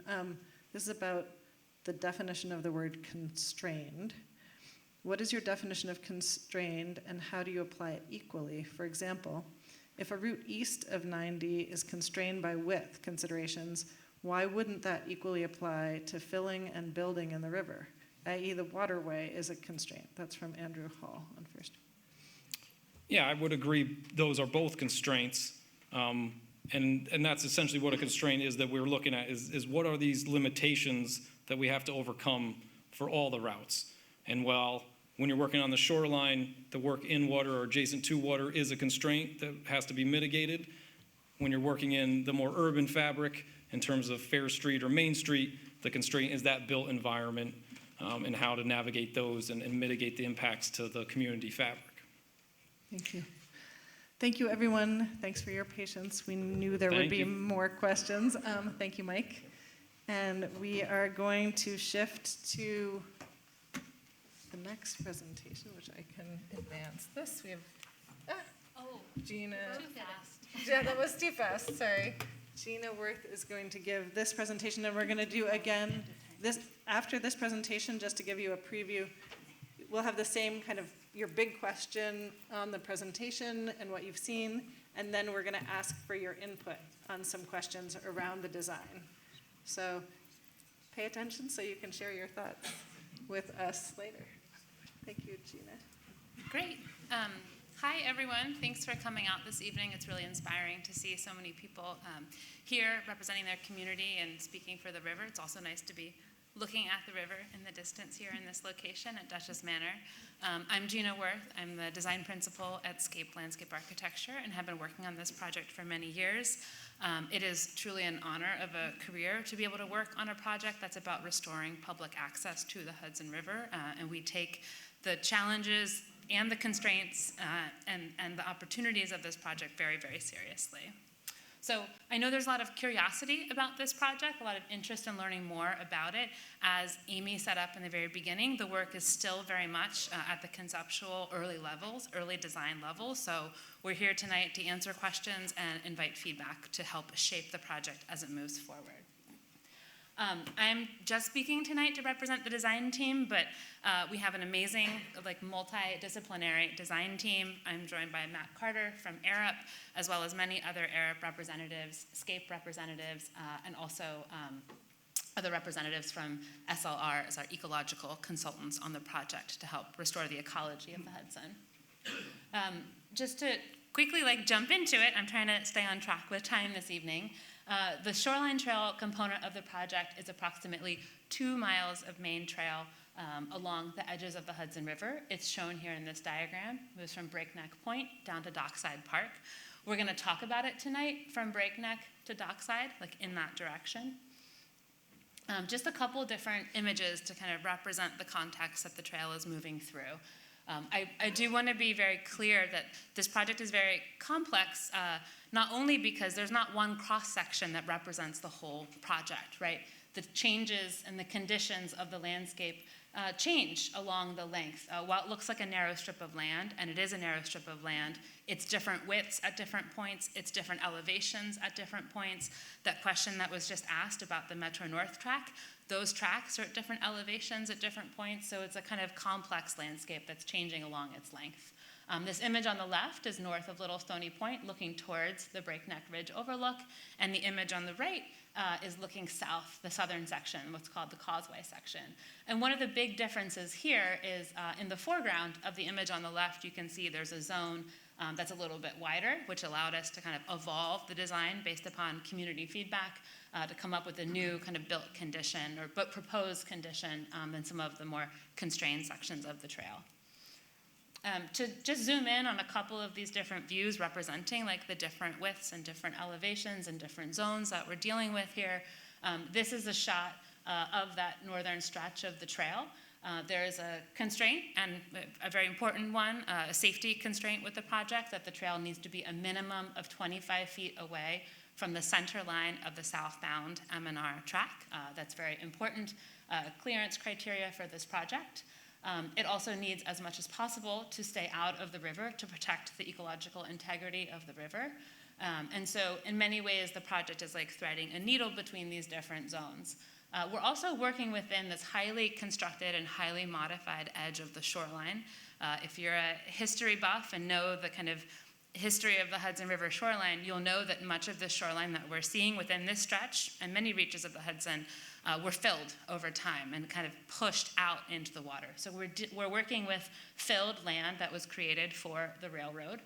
This is about the definition of the word constrained. What is your definition of constrained, and how do you apply it equally? For example, if a route east of 90 is constrained by width considerations, why wouldn't that equally apply to filling and building in the river? I.e., the waterway is a constraint. That's from Andrew Hall on First. Yeah, I would agree. Those are both constraints. And that's essentially what a constraint is that we're looking at, is what are these limitations that we have to overcome for all the routes. And while when you're working on the shoreline, the work in water or adjacent to water is a constraint that has to be mitigated. When you're working in the more urban fabric, in terms of Fair Street or Main Street, the constraint is that built environment and how to navigate those and mitigate the impacts to the community fabric. Thank you. Thank you, everyone. Thanks for your patience. We knew there would Thank be you. more questions. Thank you, Mike. And we are going to shift to the next presentation, which I can advance this. We have Oh, Gina. too fast. Yeah, that was too fast, sorry. Gina Worth is going to give this presentation, and we're going to do again this after this presentation, just to give you a preview. We'll have the same kind of your big question on the presentation and what you've seen, and then we're going to ask for your input on some questions around the design. So pay attention so you can share your thoughts with us later. Thank you, Gina. Great. Hi, everyone. Thanks for coming out this evening. It's really inspiring to see so many people here representing their community and speaking for the river. It's also nice to be looking at the river in the distance here in this location at Duchess Manor. I'm Gina Worth. I'm the design principal at Scape Landscape Architecture and have been working on this project for many years. It is truly an honor of a career to be able to work on a project that's about restoring public access to the Hudson River, and we take the challenges and the constraints and the opportunities of this project very, very seriously. So I know there's a lot of curiosity about this project, a lot of interest in learning more about it. As Amy set up in the very beginning, the work is still very much at the conceptual early levels, early design levels. So we're here tonight to answer questions and invite feedback to help shape the project as it moves forward. I'm just speaking tonight to represent the design team, but we have an amazing, multidisciplinary design team. I'm joined by Matt Carter from Arup, as well as many other Arup representatives, Scape representatives, and also other representatives from SLR as our ecological consultants on the project to help restore the ecology of the Hudson. Just to quickly jump into it, I'm trying to stay on track with time this evening. The Shoreline Trail component of the project is approximately 2 miles of main trail along the edges of the Hudson River. It's shown here in this diagram. It moves from Breakneck Point down to Dockside Park. We're going to talk about it tonight from Breakneck to Dockside, in that direction. Just a couple different images to kind of represent the context that the trail is moving through. I do want to be very clear that this project is very complex, not only because there's not one cross-section that represents the whole project, right? The changes and the conditions of the landscape change along the length. While it looks like a narrow strip of land, and it is a narrow strip of land, it's different widths at different points, it's different elevations at different points. That question that was just asked about the Metro North track, those tracks are at different elevations at different points, so it's a kind of complex landscape that's changing along its length. This image on the left is north of Little Stony Point, looking towards the Breakneck Ridge overlook, and the image on the right is looking south, the southern section, what's called the Causeway section. And one of the big differences here is in the foreground of the image on the left, you can see there's a zone that's a little bit wider, which allowed us to kind of evolve the design based upon community feedback to come up with a new kind of built condition or proposed condition than some of the more constrained sections of the trail. To just zoom in on a couple of these different views representing the different widths and different elevations and different zones that we're dealing with here, this is a shot of that northern stretch of the trail. There is a constraint, and a very important one, a safety constraint with the project, that the trail needs to be a minimum of 25 feet away from the center line of the southbound M&R track. That's very important clearance criteria for this project. It also needs, as much as possible, to stay out of the river to protect the ecological integrity of the river. And so in many ways, the project is threading a needle between these different zones. We're also working within this highly constructed and highly modified edge of the shoreline. If you're a history buff and know the kind of history of the Hudson River shoreline, you'll know that much of the shoreline that we're seeing within this stretch and many reaches of the Hudson were filled over time and kind of pushed out into the water. So we're working with filled land that was created for the railroad.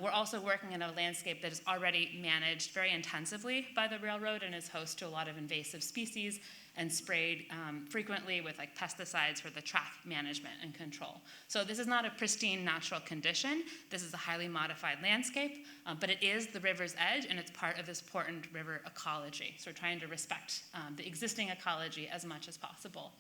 We're also working in a landscape that is already managed very intensively by the railroad and is host to a lot of invasive species and sprayed frequently with pesticides for the track management and control. So this is not a pristine natural condition. This is a highly modified landscape, but it is the river's edge and it's part of this important river ecology. So we're trying to respect the existing ecology as much as possible.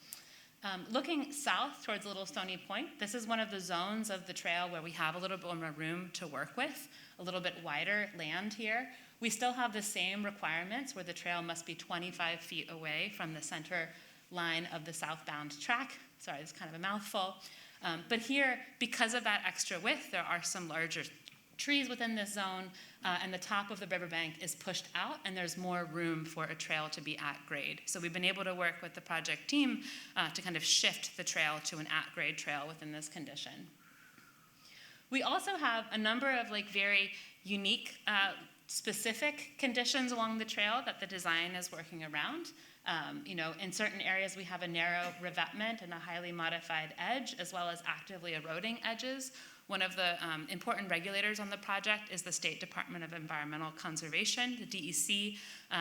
Looking south towards Little Stony Point, this is one of the zones of the trail where we have a little bit more room to work with, a little bit wider land here. We still have the same requirements where the trail must be 25 feet away from the center line of the southbound track. Sorry, it's kind of a mouthful. But here, because of that extra width, there are some larger trees within this zone, and the top of the riverbank is pushed out, and there's more room for a trail to be at grade. So we've been able to work with the project team to kind of shift the trail to an at-grade trail within this condition. We also have a number of very unique, specific conditions along the trail that the design is working around. In certain areas we have a narrow revetment and a highly modified edge, as well as actively eroding edges. One of the important regulators on the project is the State Department of Environmental Conservation, the DEC,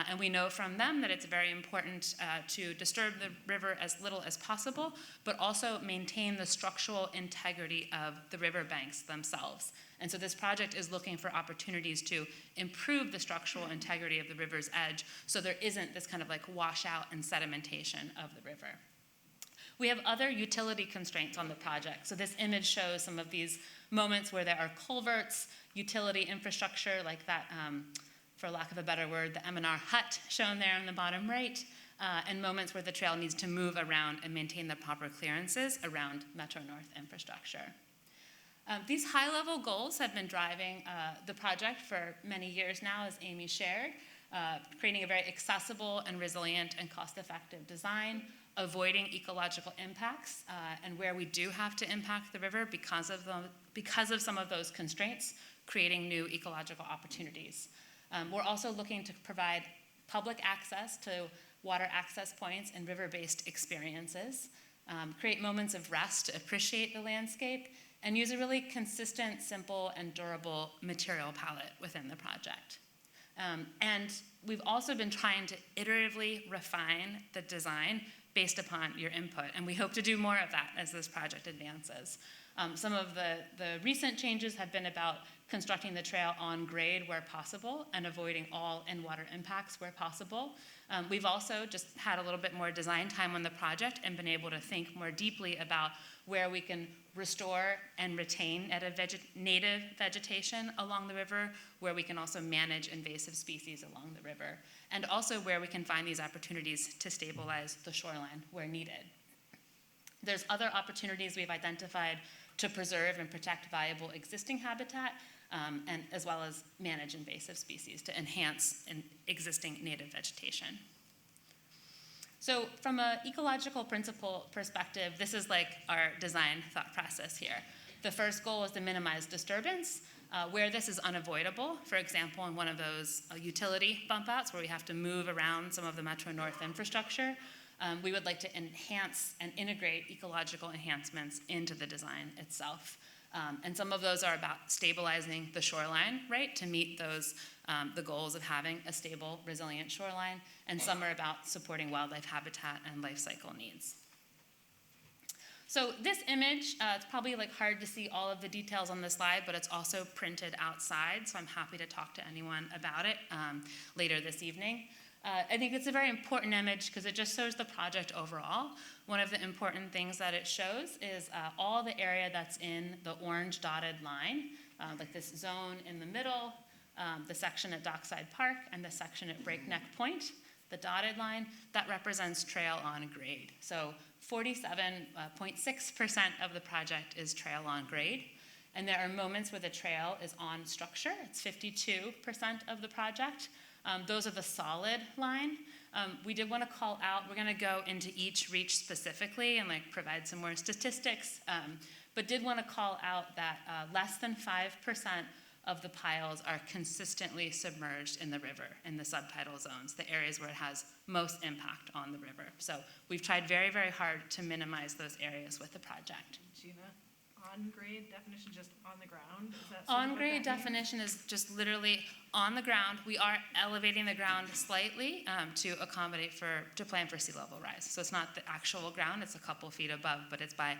and we know from them that it's very important to disturb the river as little as possible, but also maintain the structural integrity of the riverbanks themselves. And so this project is looking for opportunities to improve the structural integrity of the river's edge so there isn't this kind of washout and sedimentation of the river. We have other utility constraints on the project. So this image shows some of these moments where there are culverts, utility infrastructure like that, for lack of a better word, the M&R hut shown there in the bottom right, and moments where the trail needs to move around and maintain the proper clearances around Metro North infrastructure. These high-level goals have been driving the project for many years now, as Amy shared, creating a very accessible and resilient and cost-effective design, avoiding ecological impacts, and where we do have to impact the river because of some of those constraints, creating new ecological opportunities. We're also looking to provide public access to water access points and river-based experiences, create moments of rest to appreciate the landscape, and use a really consistent, simple, and durable material palette within the project. And we've also been trying to iteratively refine the design based upon your input, and we hope to do more of that as this project advances. Some of the recent changes have been about constructing the trail on grade where possible and avoiding all in-water impacts where possible. We've also just had a little bit more design time on the project and been able to think more deeply about where we can restore and retain native vegetation along the river, where we can also manage invasive species along the river, and also where we can find these opportunities to stabilize the shoreline where needed. There's other opportunities we've identified to preserve and protect valuable existing habitat, and as well as manage invasive species to enhance existing native vegetation. So from an ecological principle perspective, this is like our design thought process here. The first goal is to minimize disturbance. Where this is unavoidable, for example, in one of those utility bump outs where we have to move around some of the Metro North infrastructure, we would like to enhance and integrate ecological enhancements into the design itself. And some of those are about stabilizing the shoreline, right, to meet those, the goals of having a stable, resilient shoreline, and some are about supporting wildlife habitat and life cycle needs. So this image, it's probably like hard to see all of the details on the slide, but it's also printed outside, so I'm happy to talk to anyone about it later this evening. I think it's a very important image because it just shows the project overall. One of the important things that it shows is all the area that's in the orange dotted line, like this zone in the middle, the section at Dockside Park, and the section at Breakneck Point. The dotted line, that represents trail on grade. So 47.6% of the project is trail on grade. And there are moments where the trail is on structure. It's 52% of the project. Those are the solid line. We did want to call out, we're going to go into each reach specifically and like provide some more statistics, but did want to call out that less than 5% of the piles are consistently submerged in the river, in the subtidal zones, the areas where it has most impact on the river. So we've tried very, very hard to minimize those areas with the project. Gina, on-grade definition, just on the ground? Is that On-grade definition is just literally on the ground. We are elevating the ground slightly to accommodate to plan for sea level rise. So it's not the actual ground, it's a couple feet above, but it's by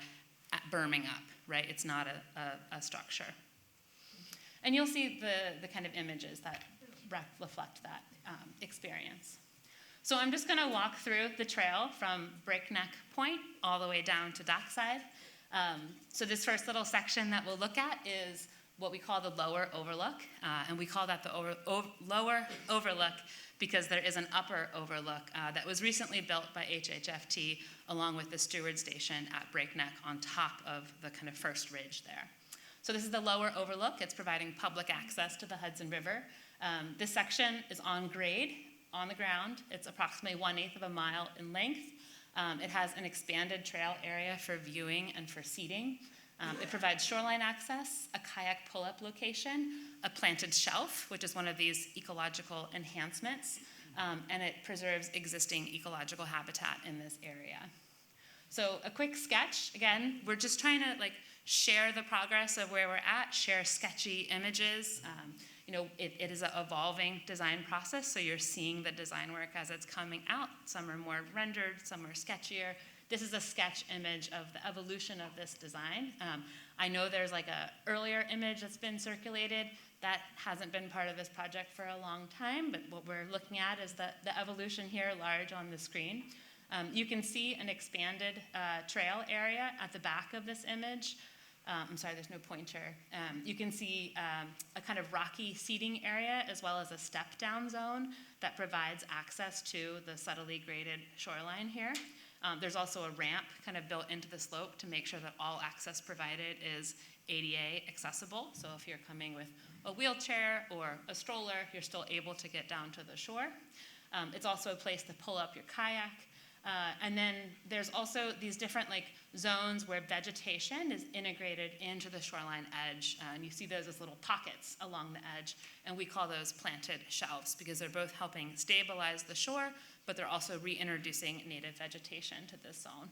berming up, right? It's not a structure. And you'll see the kind of images that reflect that experience. So I'm just gonna walk through the trail from Breakneck Point all the way down to Dockside. So this first little section that we'll look at is what we call the lower overlook. And we call that the lower overlook because there is an upper overlook that was recently built by HHFT along with the steward station at Breakneck on top of the kind of first ridge there. So this is the lower overlook. It's providing public access to the Hudson River. This section is on grade, on the ground. It's approximately 1/8 of a mile in length. It has an expanded trail area for viewing and for seating. It provides shoreline access, a kayak pull-up location, a planted shelf, which is one of these ecological enhancements, and it preserves existing ecological habitat in this area. So a quick sketch. Again, we're just trying to share the progress of where we're at, share sketchy images. It is an evolving design process, so you're seeing the design work as it's coming out. Some are more rendered, some are sketchier. This is a sketch image of the evolution of this design. I know there's an earlier image that's been circulated that hasn't been part of this project for a long time, but what we're looking at is the evolution here large on the screen. You can see an expanded trail area at the back of this image. I'm sorry, there's no pointer. You can see a kind of rocky seating area as well as a step-down zone that provides access to the subtly graded shoreline here. There's also a ramp kind of built into the slope to make sure that all access provided is ADA accessible. So if you're coming with a wheelchair or a stroller, you're still able to get down to the shore. It's also a place to pull up your kayak. And then there's also these different zones where vegetation is integrated into the shoreline edge. And you see those as little pockets along the edge. And we call those planted shelves because they're both helping stabilize the shore, but they're also reintroducing native vegetation to this zone.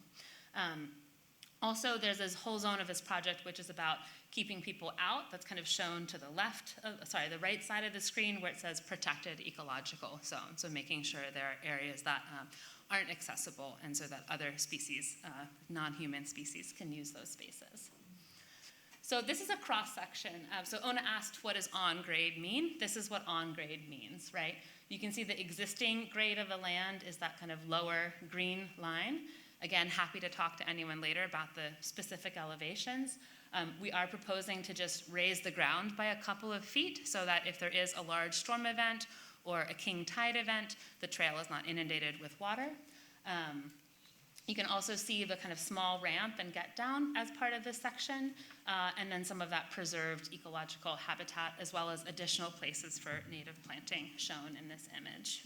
Also, there's this whole zone of this project which is about keeping people out. That's kind of shown to the the right side of the screen where it says protected ecological zone. So making sure there are areas that aren't accessible and so that other species, non-human species, can use those spaces. So this is a cross-section. So Ona asked, what does on-grade mean? This is what on-grade means, right? You can see the existing grade of the land is that kind of lower green line. Again, happy to talk to anyone later about the specific elevations. We are proposing to just raise the ground by a couple of feet so that if there is a large storm event or a king tide event, the trail is not inundated with water. You can also see the kind of small ramp and get down as part of this section, and then some of that preserved ecological habitat, as well as additional places for native planting shown in this image.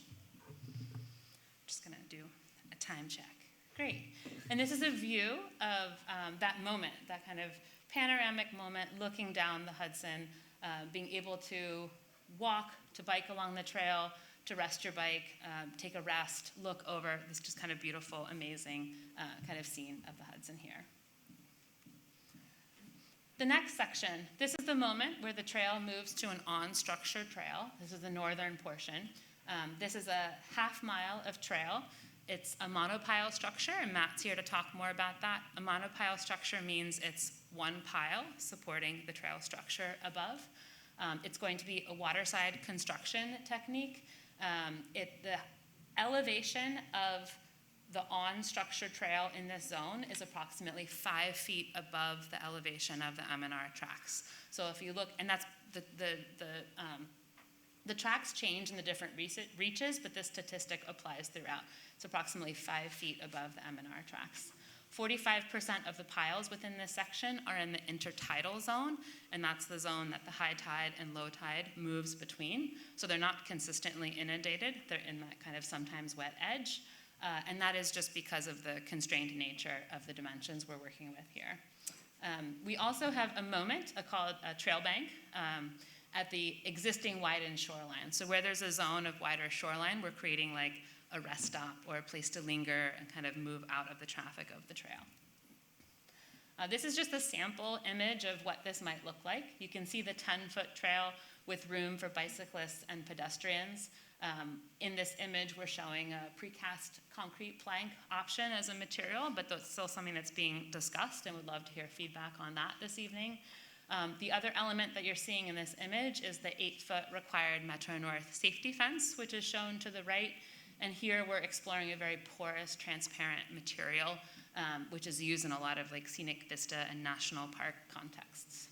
Just gonna do a time check. Great. And this is a view of that moment, that kind of panoramic moment, looking down the Hudson, being able to walk, to bike along the trail, to rest your bike, take a rest, look over this just kind of beautiful, amazing kind of scene of the Hudson here. The next section, this is the moment where the trail moves to an on-structured trail. This is the northern portion. This is a half mile of trail. It's a monopile structure, and Matt's here to talk more about that. A monopile structure means it's one pile supporting the trail structure above. It's going to be a waterside construction technique. The elevation of the on-structured trail in this zone is approximately 5 feet above the elevation of the M&R tracks. So if you look, and that's the tracks change in the different reaches, but this statistic applies throughout. It's approximately 5 feet above the M&R tracks. 45% of the piles within this section are in the intertidal zone, and that's the zone that the high tide and low tide moves between. So they're not consistently inundated. They're in that kind of sometimes wet edge, and that is just because of the constrained nature of the dimensions we're working with here. We also have a moment called a trail bank at the existing widened shoreline. So where there's a zone of wider shoreline, we're creating like a rest stop or a place to linger and kind of move out of the traffic of the trail. This is just a sample image of what this might look like. You can see the 10-foot trail with room for bicyclists and pedestrians. In this image, we're showing a precast concrete plank option as a material, but that's still something that's being discussed, and would love to hear feedback on that this evening. The other element that you're seeing in this image is the 8-foot required Metro North safety fence, which is shown to the right. And here we're exploring a very porous, transparent material, which is used in a lot of like scenic vista and national park contexts.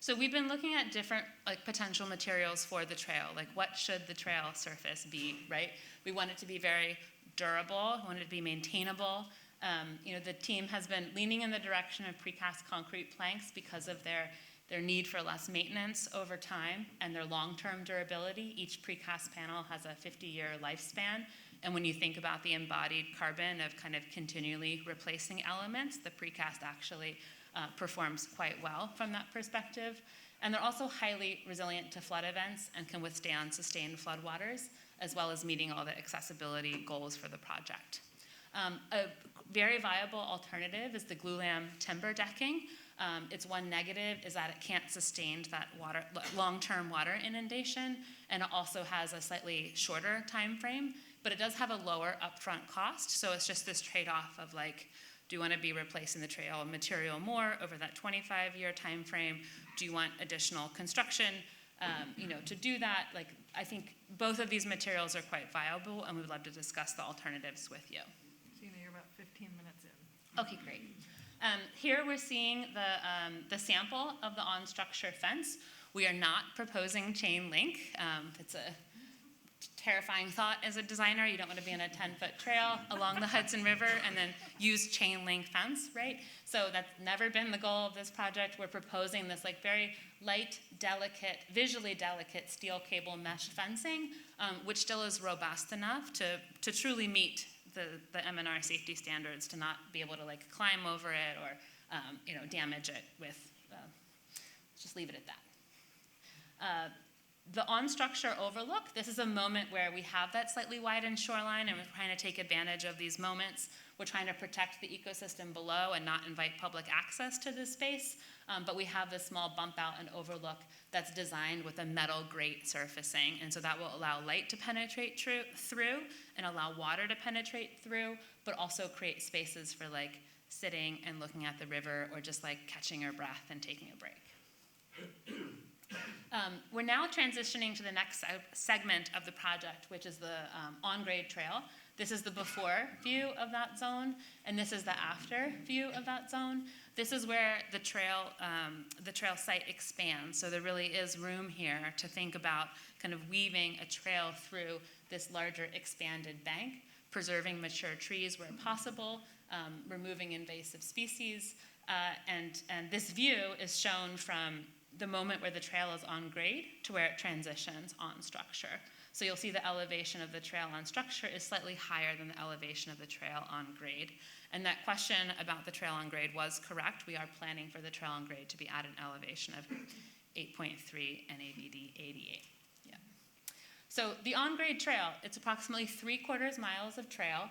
So we've been looking at different like potential materials for the trail. Like what should the trail surface be, right? We want it to be very durable, we want it to be maintainable. The team has been leaning in the direction of precast concrete planks because of their need for less maintenance over time and their long-term durability. Each precast panel has a 50-year lifespan. And when you think about the embodied carbon of kind of continually replacing elements, the precast actually performs quite well from that perspective. And they're also highly resilient to flood events and can withstand sustained floodwaters, as well as meeting all the accessibility goals for the project. A very viable alternative is the glulam timber decking. Its one negative is that it can't sustain that long-term water inundation, and it also has a slightly shorter time frame, but it does have a lower upfront cost. So it's just this trade-off of like, do you want to be replacing the trail material more over that 25-year time frame? Do you want additional construction? To do that, like I think both of these materials are quite viable, and we'd love to discuss the alternatives with you. You're about 15 minutes in. Okay, great. Here we're seeing the sample of the on-structure fence. We are not proposing chain link. It's a terrifying thought as a designer. You don't want to be on a 10-foot trail along the Hudson River and then use chain link fence, right? So that's never been the goal of this project. We're proposing this like very light, delicate, visually delicate steel cable mesh fencing, which still is robust enough to truly meet the M&R safety standards, to not be able to like climb over it or damage it with, just leave it at that. The on-structure overlook, this is a moment where we have that slightly widened shoreline and we're trying to take advantage of these moments. We're trying to protect the ecosystem below and not invite public access to this space, but we have this small bump out and overlook that's designed with a metal grate surfacing, and so that will allow light to penetrate through and allow water to penetrate through, but also create spaces for like sitting and looking at the river or just like catching your breath and taking a break. We're now transitioning to the next segment of the project, which is the on-grade trail. This is the before view of that zone, and this is the after view of that zone. This is where the trail site expands, so there really is room here to think about kind of weaving a trail through this larger expanded bank, preserving mature trees where possible, removing invasive species, and this view is shown from the moment where the trail is on grade to where it transitions on structure. So you'll see the elevation of the trail on structure is slightly higher than the elevation of the trail on grade. And that question about the trail on grade was correct. We are planning for the trail on grade to be at an elevation of 8.3 NAVD 88. Yeah. So the on-grade trail, it's approximately 3/4 miles of trail.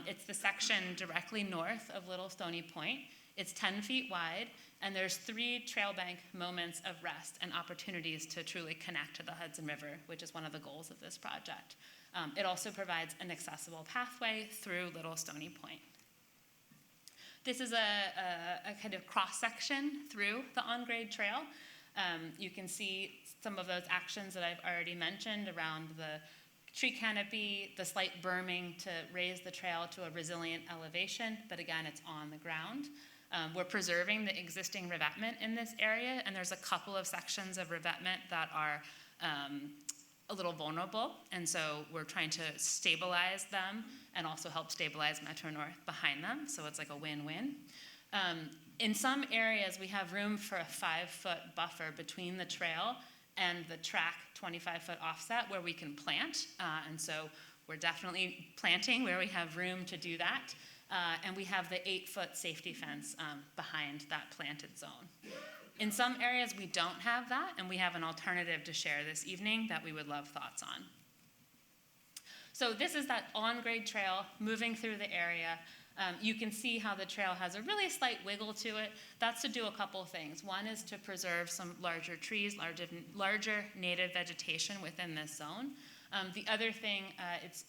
It's the section directly north of Little Stony Point. It's 10 feet wide, and there's 3 trail bank moments of rest and opportunities to truly connect to the Hudson River, which is one of the goals of this project. It also provides an accessible pathway through Little Stony Point. This is a kind of cross-section through the on-grade trail. You can see some of those actions that I've already mentioned around the tree canopy, the slight berming to raise the trail to a resilient elevation, but again, it's on the ground. We're preserving the existing revetment in this area, and there's a couple of sections of revetment that are a little vulnerable, and so we're trying to stabilize them and also help stabilize Metro North behind them, so it's like a win-win. In some areas, we have room for a 5-foot buffer between the trail and the track 25-foot offset where we can plant, and so we're definitely planting where we have room to do that. And we have the 8-foot safety fence behind that planted zone. In some areas, we don't have that, and we have an alternative to share this evening that we would love thoughts on. So this is that on-grade trail moving through the area. You can see how the trail has a really slight wiggle to it. That's to do a couple things. One is to preserve some larger trees, larger native vegetation within this zone. The other thing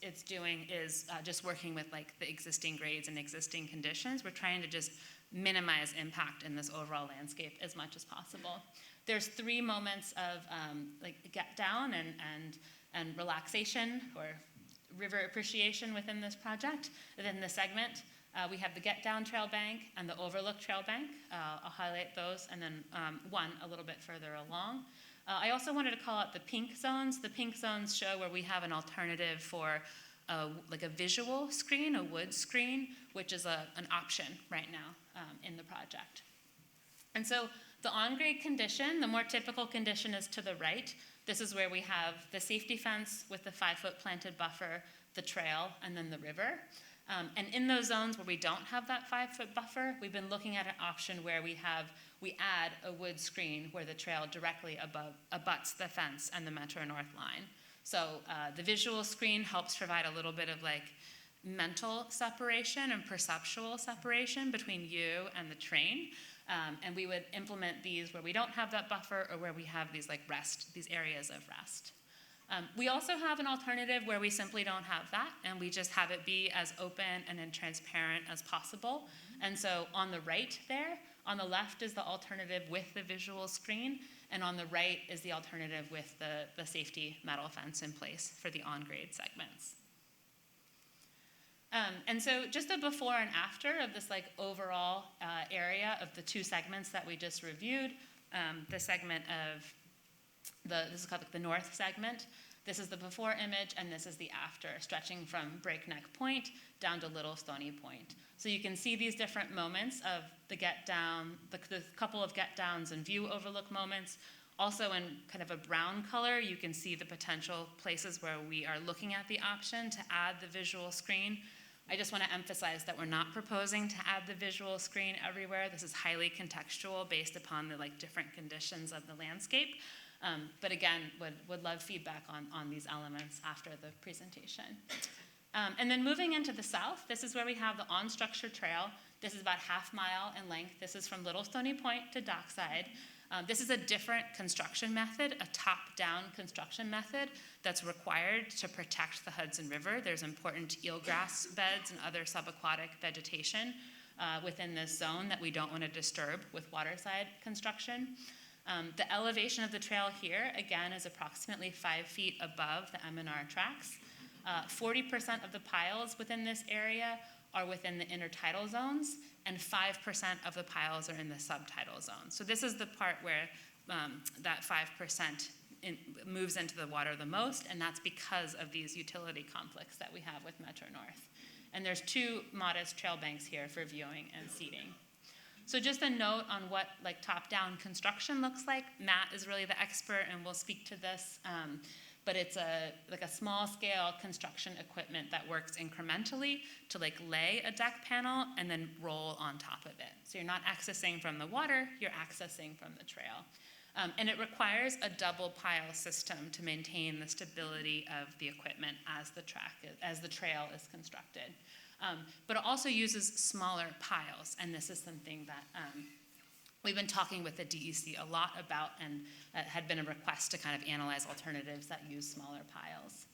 it's doing is just working with like the existing grades and existing conditions. We're trying to just minimize impact in this overall landscape as much as possible. There's 3 moments of like get down and relaxation or river appreciation within this project. Within the segment, we have the get down trail bank and the overlook trail bank. I'll highlight those, and then one a little bit further along. I also wanted to call out the pink zones. The pink zones show where we have an alternative for like a visual screen, a wood screen, which is an option right now in the project. And so the on-grade condition, the more typical condition is to the right. This is where we have the safety fence with the 5-foot planted buffer, the trail, and then the river. And in those zones where we don't have that 5-foot buffer, we've been looking at an option where we add a wood screen where the trail directly abuts the fence and the Metro North line. So the visual screen helps provide a little bit of like mental separation and perceptual separation between you and the train. And we would implement these where we don't have that buffer or where we have these like these areas of rest. We also have an alternative where we simply don't have that, and we just have it be as open and transparent as possible. And so on the right there, on the left is the alternative with the visual screen, and on the right is the alternative with the safety metal fence in place for the on-grade segments. And so just a before and after of this like overall area of the 2 segments that we just reviewed, the segment of this is called the north segment. This is the before image, and this is the after, stretching from Breakneck Point down to Little Stony Point. So you can see these different moments of the get down, the couple of get downs and view overlook moments. Also in kind of a brown color, you can see the potential places where we are looking at the option to add the visual screen. I just want to emphasize that we're not proposing to add the visual screen everywhere. This is highly contextual based upon the like different conditions of the landscape. But again, would love feedback on these elements after the presentation. And then moving into the south, this is where we have the on-structure trail. This is about half mile in length. This is from Little Stony Point to Dockside. This is a different construction method, a top-down construction method that's required to protect the Hudson River. There's important eelgrass beds and other subaquatic vegetation within this zone that we don't want to disturb with waterside construction. The elevation of the trail here, again, is approximately 5 feet above the M&R tracks. 40% of the piles within this area are within the intertidal zones, and 5% of the piles are in the subtidal zone. So this is the part where that 5% moves into the water the most, and that's because of these utility conflicts that we have with Metro North. And there's 2 modest trail banks here for viewing and seating. So just a note on what top-down construction looks like. Matt is really the expert, and will speak to this. But it's a small-scale construction equipment that works incrementally to lay a deck panel and then roll on top of it. So you're not accessing from the water, you're accessing from the trail. And it requires a double pile system to maintain the stability of the equipment as the trail is constructed. But it also uses smaller piles, and this is something that we've been talking with the DEC a lot about, and had been a request to kind of analyze alternatives that use smaller piles.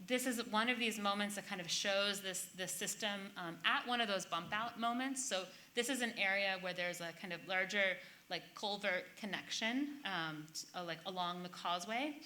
This is one of these moments that kind of shows this system at one of those bump out moments. So this is an area where there's a kind of larger culvert connection along the causeway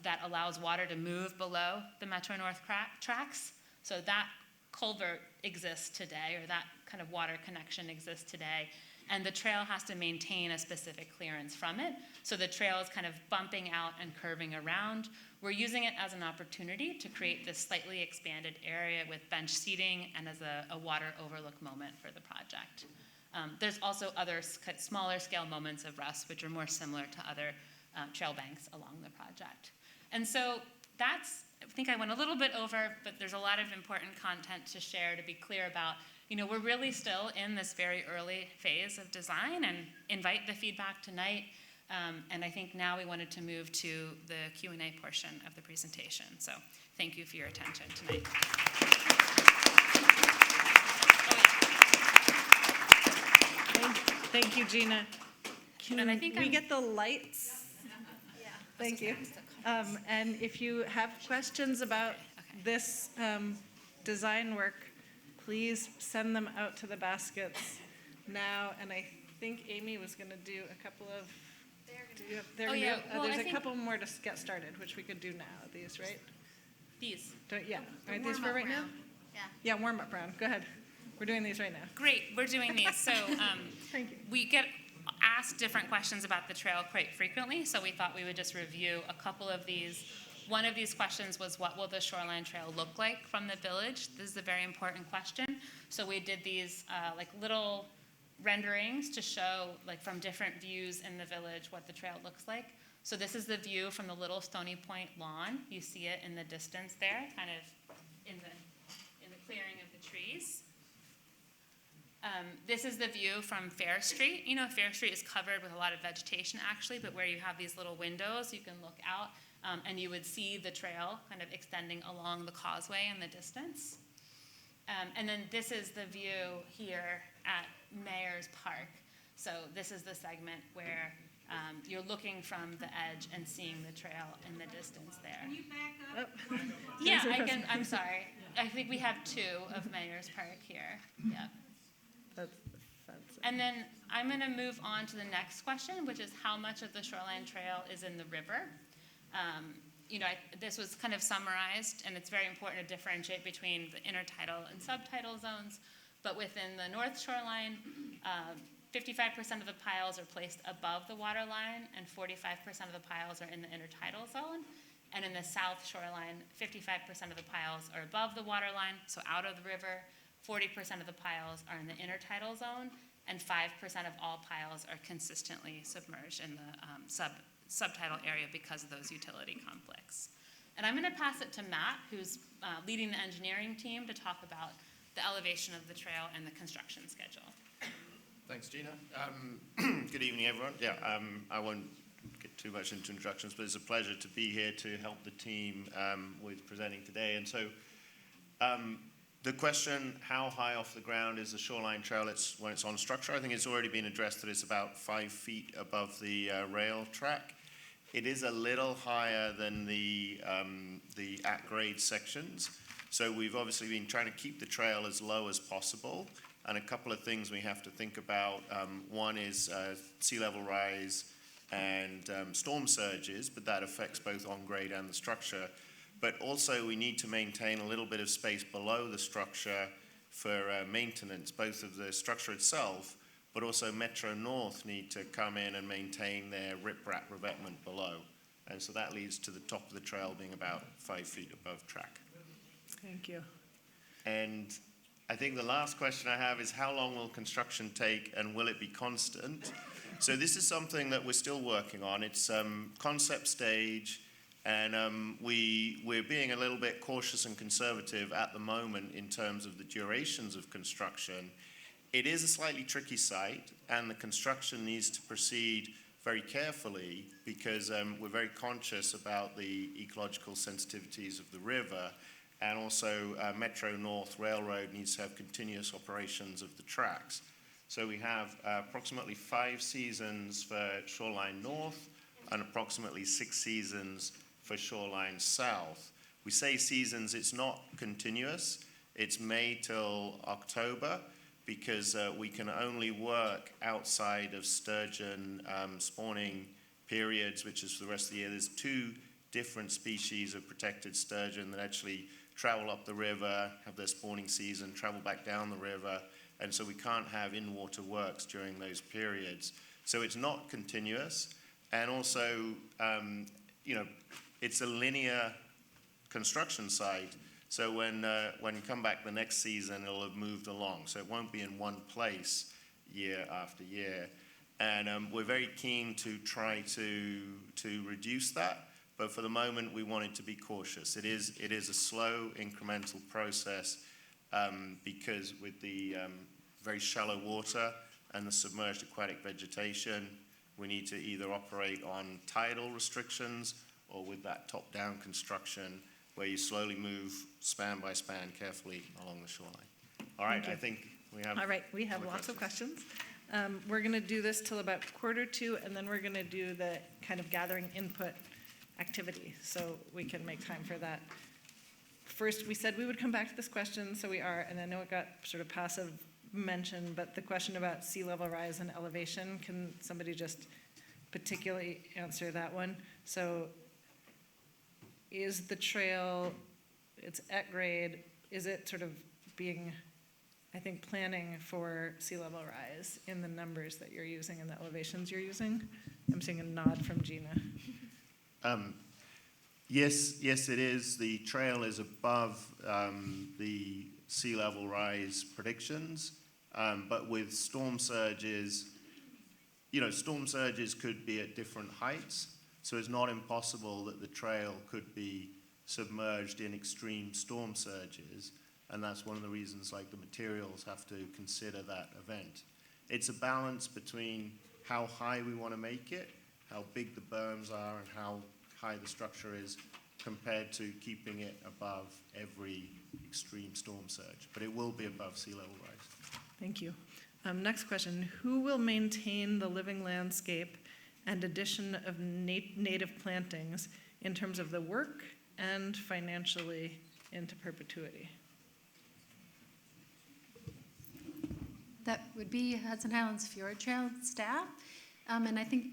that allows water to move below the Metro North tracks. So that culvert exists today, or that kind of water connection exists today, and the trail has to maintain a specific clearance from it. So the trail is kind of bumping out and curving around. We're using it as an opportunity to create this slightly expanded area with bench seating and as a water overlook moment for the project. There's also other smaller scale moments of rest, which are more similar to other trail banks along the project. And so that's, I think I went a little bit over, but there's a lot of important content to share to be clear about. We're really still in this very early phase of design, and invite the feedback tonight. And I think now we wanted to move to the Q&A portion of the presentation. So thank you for your attention tonight. Thank you, Gina. And I think we get the lights? Yeah. Thank you. And if you have questions about this design work, please send them out to the baskets now. And I think Amy was going to do a couple of. There's a couple more to get started, which we could do now. These, right? These. Aren't these for right now? Yeah, warm up round. Go ahead. We're doing these right now. Great, we're doing these. So Thank you. We get asked different questions about the trail quite frequently, so we thought we would just review a couple of these. One of these questions was, what will the Shoreline Trail look like from the village? This is a very important question. So we did these little renderings to show from different views in the village what the trail looks like. So this is the view from the Little Stony Point lawn. You see it in the distance there, kind of in the clearing of the trees. This is the view from Fair Street. Fair Street is covered with a lot of vegetation actually, but where you have these little windows, you can look out and you would see the trail kind of extending along the causeway in the distance. And then this is the view here at Mayor's Park. So this is the segment where you're looking from the edge and seeing the trail in the distance there. Can you back up? Yeah, I can. I'm sorry. I think we have 2 of Mayor's Park here. Yeah. That's the fence. And then I'm going to move on to the next question, which is how much of the Shoreline Trail is in the river? This was kind of summarized, and it's very important to differentiate between the intertidal and subtidal zones. But within the North Shoreline, 55% of the piles are placed above the water line, and 45% of the piles are in the intertidal zone. And in the South Shoreline, 55% of the piles are above the water line, so out of the river. 40% of the piles are in the intertidal zone, and 5% of all piles are consistently submerged in the subtidal area because of those utility conflicts. And I'm going to pass it to Matt, who's leading the engineering team, to talk about the elevation of the trail and the construction schedule. Thanks, Gina. Good evening, everyone. I won't too much into introductions, but it's a pleasure to be here to help the team with presenting today. And so the question, how high off the ground is the Shoreline Trail when it's on structure? I think it's already been addressed that it's about 5 feet above the rail track. It is a little higher than the at-grade sections. So we've obviously been trying to keep the trail as low as possible. And a couple of things we have to think about. One is sea level rise and storm surges, but that affects both on-grade and the structure. But also we need to maintain a little bit of space below the structure for maintenance, both of the structure itself, but also Metro North need to come in and maintain their riprap revetment below. And so that leads to the top of the trail being about 5 feet above track. Thank you. And I think the last question I have is how long will construction take and will it be constant? So this is something that we're still working on. It's concept stage, and we're being a little bit cautious and conservative at the moment in terms of the durations of construction. It is a slightly tricky site, and the construction needs to proceed very carefully because we're very conscious about the ecological sensitivities of the river. And also Metro North Railroad needs to have continuous operations of the tracks. So we have approximately 5 seasons for Shoreline North and approximately 6 seasons for Shoreline South. We say seasons, it's not continuous. It's May till October because we can only work outside of sturgeon spawning periods, which is for the rest of the year. There's 2 different species of protected sturgeon that actually travel up the river, have their spawning season, travel back down the river, and so we can't have in-water works during those periods. So it's not continuous, and also, it's a linear construction site, so when you come back the next season, it'll have moved along, so it won't be in one place year after year. And we're very keen to try to reduce that. But for the moment, we wanted to be cautious. It is a slow, incremental process because with the very shallow water and the submerged aquatic vegetation, we need to either operate on tidal restrictions or with that top-down construction where you slowly move span by span carefully along the shoreline. All right, I think we have... All right, we have lots of questions. We're going to do this till about 1:45, and then we're going to do the kind of gathering input activity, so we can make time for that. First, we said we would come back to this question, so we are, and I know it got sort of passive mention, but the question about sea level rise and elevation, can somebody just particularly answer that one? So is the trail, it's at grade, is it sort of being, I think, planning for sea level rise in the numbers that you're using and the elevations you're using? I'm seeing a nod from Gina. Yes, it is. The trail is above the sea level rise predictions, but with storm surges, storm surges could be at different heights, so it's not impossible that the trail could be submerged in extreme storm surges, and that's one of the reasons like the materials have to consider that event. It's a balance between how high we want to make it, how big the berms are, and how high the structure is compared to keeping it above every extreme storm surge. But it will be above sea level rise. Thank you. Next question. Who will maintain the living landscape and addition of native plantings in terms of the work and financially into perpetuity? That would be Hudson Highlands Fjord Trail staff. And I think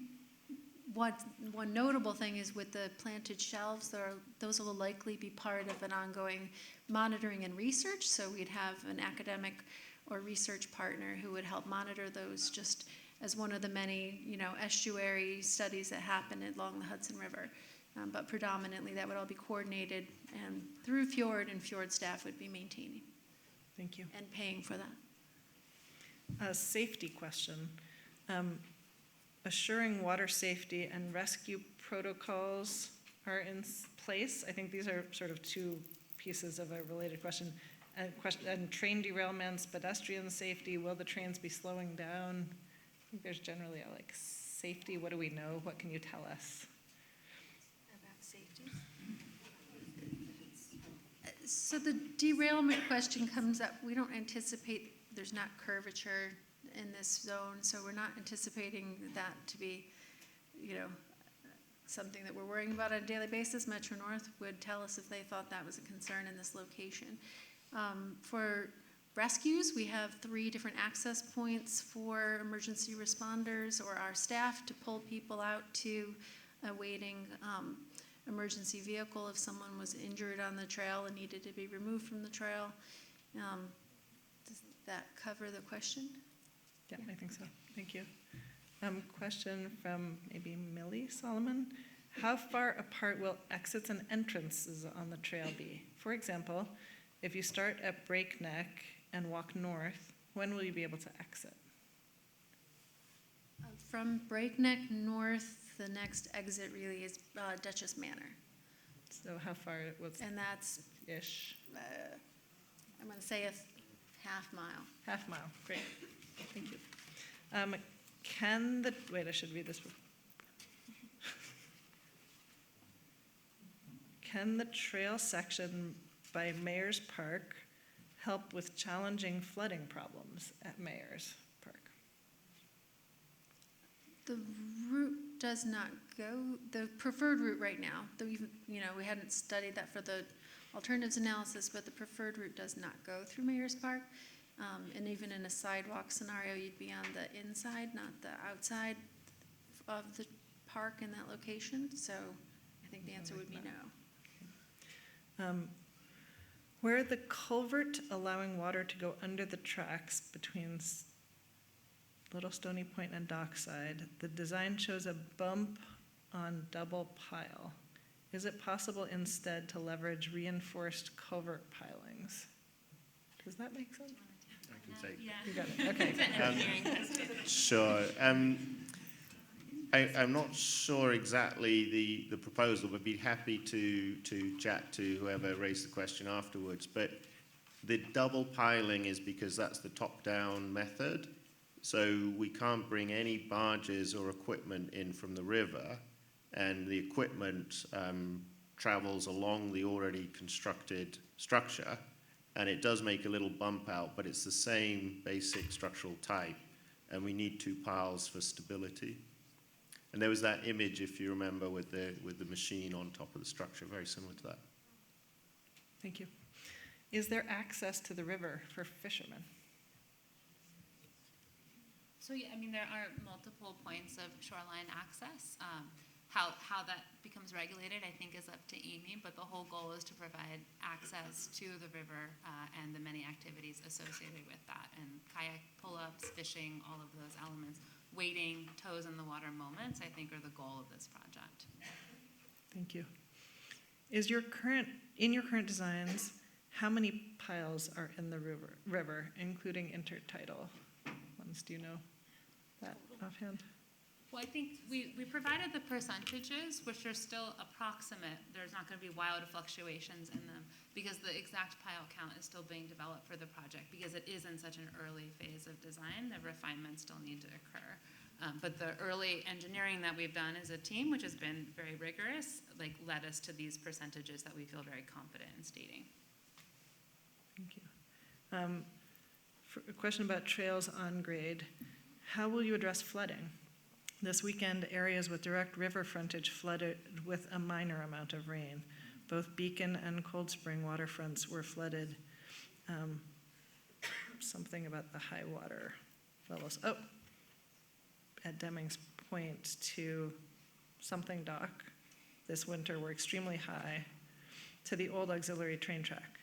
one notable thing is with the planted shelves, those will likely be part of an ongoing monitoring and research. So we'd have an academic or research partner who would help monitor those just as one of the many, estuary studies that happen along the Hudson River. But predominantly that would all be coordinated and through Fjord, and Fjord staff would be maintaining. Thank you. And paying for that. A safety question. Assuring water safety and rescue protocols are in place. I think these are sort of 2 pieces of a related question. And train derailments, pedestrian safety, will the trains be slowing down? I think there's generally a safety? What do we know? What can you tell us? About safety. So the derailment question comes up. We don't anticipate, there's not curvature in this zone, so we're not anticipating that to be, something that we're worrying about on a daily basis. Metro North would tell us if they thought that was a concern in this location. For rescues, we have 3 different access points for emergency responders or our staff to pull people out to a waiting emergency vehicle if someone was injured on the trail and needed to be removed from the trail. Does that cover the question? Yeah, I think so. Thank you. Question from maybe Millie Solomon. How far apart will exits and entrances on the trail be? For example, if you start at Breakneck and walk north, when will you be able to exit? From Breakneck North, the next exit really is Duchess Manor. So how far was And that's, ish? I'm going to say a half mile. Half mile. Great. Thank you. Wait, I should read this. Can the trail section by Mayor's Park help with challenging flooding problems at Mayor's Park? The route does not go, the preferred route right now, we hadn't studied that for the alternatives analysis, but the preferred route does not go through Mayor's Park. And even in a sidewalk scenario, you'd be on the inside, not the outside of the park in that location. So I think the answer would be no. Where the culvert allowing water to go under the tracks between Little Stony Point and Dockside, the design shows a bump on double pile. Is it possible instead to leverage reinforced culvert pilings? Does that make sense? I can take. Yeah. You got it, okay. It's an engineering question. Sure. I'm not sure exactly the proposal, but be happy to chat to whoever raised the question afterwards. But the double piling is because that's the top-down method. So we can't bring any barges or equipment in from the river, and the equipment travels along the already constructed structure, and it does make a little bump out, but it's the same basic structural type, and we need 2 piles for stability. And there was that image, if you remember, with the machine on top of the structure, very similar to that. Thank you. Is there access to the river for fishermen? So, yeah, I mean, there are multiple points of shoreline access. How that becomes regulated, I think, is up to Amy, but the whole goal is to provide access to the river and the many activities associated with that, and kayak pull-ups, fishing, all of those elements. Wading, toes in the water moments, I think, are the goal of this project. Thank you. In your current designs, how many piles are in the river, including intertidal ones? Do you know that offhand? Well, I think we provided the percentages, which are still approximate. There's not going to be wild fluctuations in them because the exact pile count is still being developed for the project because it is in such an early phase of design. The refinements still need to occur. But the early engineering that we've done as a team, which has been very rigorous, led us to these percentages that we feel very confident in stating. Thank you. For a question about trails on grade, how will you address flooding? This weekend, areas with direct river frontage flooded with a minor amount of rain. Both Beacon and Cold Spring waterfronts were flooded. Something about the high water levels. Oh, at Deming's Point to something dock this winter were extremely high to the old auxiliary train track.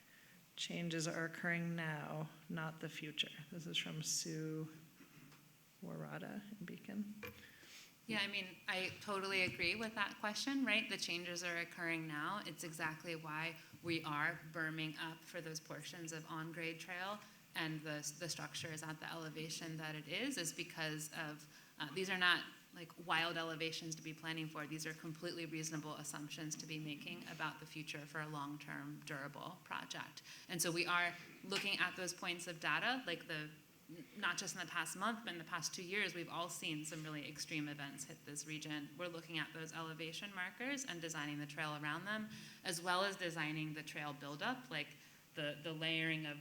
Changes are occurring now, not the future. This is from Sue Warada in Beacon. Yeah, I mean, I totally agree with that question, right? The changes are occurring now. It's exactly why we are berming up for those portions of on-grade trail, and the structure is at the elevation that it is because of, these are not wild elevations to be planning for. These are completely reasonable assumptions to be making about the future for a long-term durable project. And so we are looking at those points of data, like the not just in the past month, but in the past 2 years, we've all seen some really extreme events hit this region. We're looking at those elevation markers and designing the trail around them, as well as designing the trail buildup, like the layering of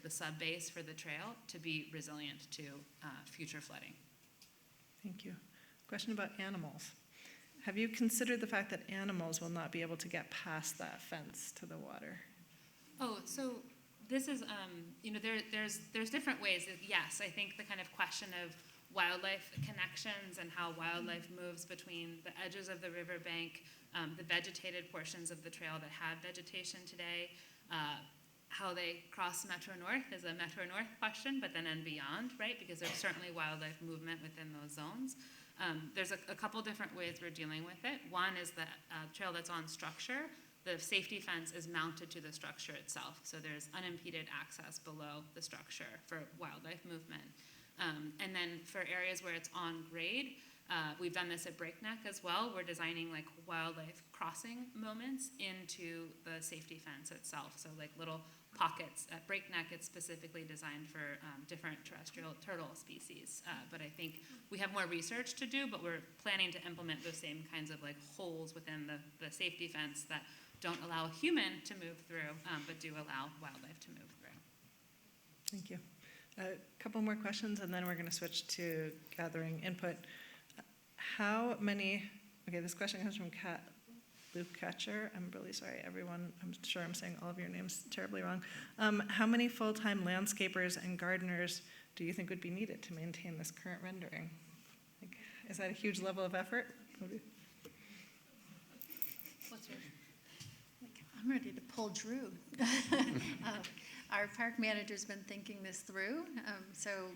the sub-base for the trail to be resilient to future flooding. Thank you. Question about animals. Have you considered the fact that animals will not be able to get past that fence to the water? Oh, so this is, there's different ways. Yes, I think the kind of question of wildlife connections and how wildlife moves between the edges of the riverbank, the vegetated portions of the trail that have vegetation today, how they cross Metro North is a Metro North question, but then and beyond, right? Because there's certainly wildlife movement within those zones. There's a couple different ways we're dealing with it. One is the trail that's on structure. The safety fence is mounted to the structure itself, so there's unimpeded access below the structure for wildlife movement. And then for areas where it's on grade, we've done this at Breakneck as well. We're designing like wildlife crossing moments into the safety fence itself, so like little pockets. At Breakneck, it's specifically designed for different terrestrial turtle species, but I think we have more research to do, but we're planning to implement those same kinds of like holes within the safety fence that don't allow a human to move through, but do allow wildlife to move through. Thank you. A couple more questions, and then we're going to switch to gathering input. How many, okay, this question comes from Luke Catcher. I'm really sorry, everyone. I'm sure I'm saying all of your names terribly wrong. How many full-time landscapers and gardeners do you think would be needed to maintain this current rendering? Like, is that a huge level of effort? What's yours? I'm ready to pull Drew. Our park manager's been thinking this through. So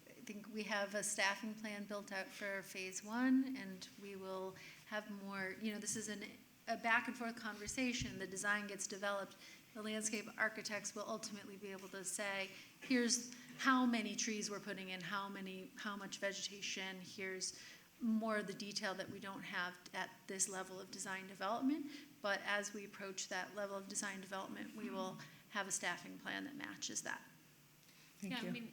I think we have a staffing plan built out for phase 1, and we will have more, this is a back and forth conversation. The design gets developed. The landscape architects will ultimately be able to say, here's how many trees we're putting in, how much vegetation, here's more of the detail that we don't have at this level of design development. But as we approach that level of design development, we will have a staffing plan that matches that. Thank you. I mean,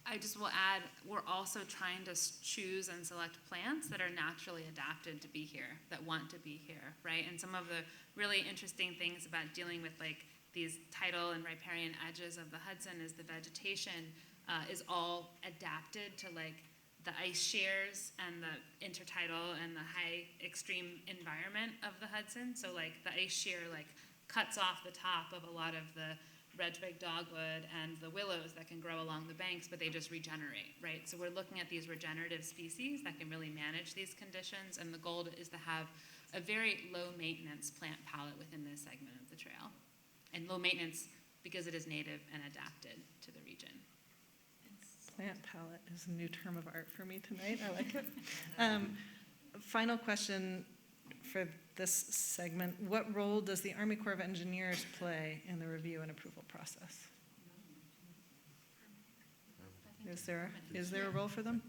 I just will add, we're also trying to choose and select plants that are naturally adapted to be here, that want to be here, right? And some of the really interesting things about dealing with like these tidal and riparian edges of the Hudson is the vegetation is all adapted to like the ice shears and the intertidal and the high extreme environment of the Hudson. So like the ice shear like cuts off the top of a lot of the red twig dogwood and the willows that can grow along the banks, but they just regenerate, right? So we're looking at these regenerative species that can really manage these conditions, and the goal is to have a very low maintenance plant palette within this segment of the trail. And low maintenance because it is native and adapted to the region. Plant palette is a new term of art for me tonight. I like it. Final question for this segment. What role does the Army Corps of Engineers play in the review and approval process? Is there a role for them?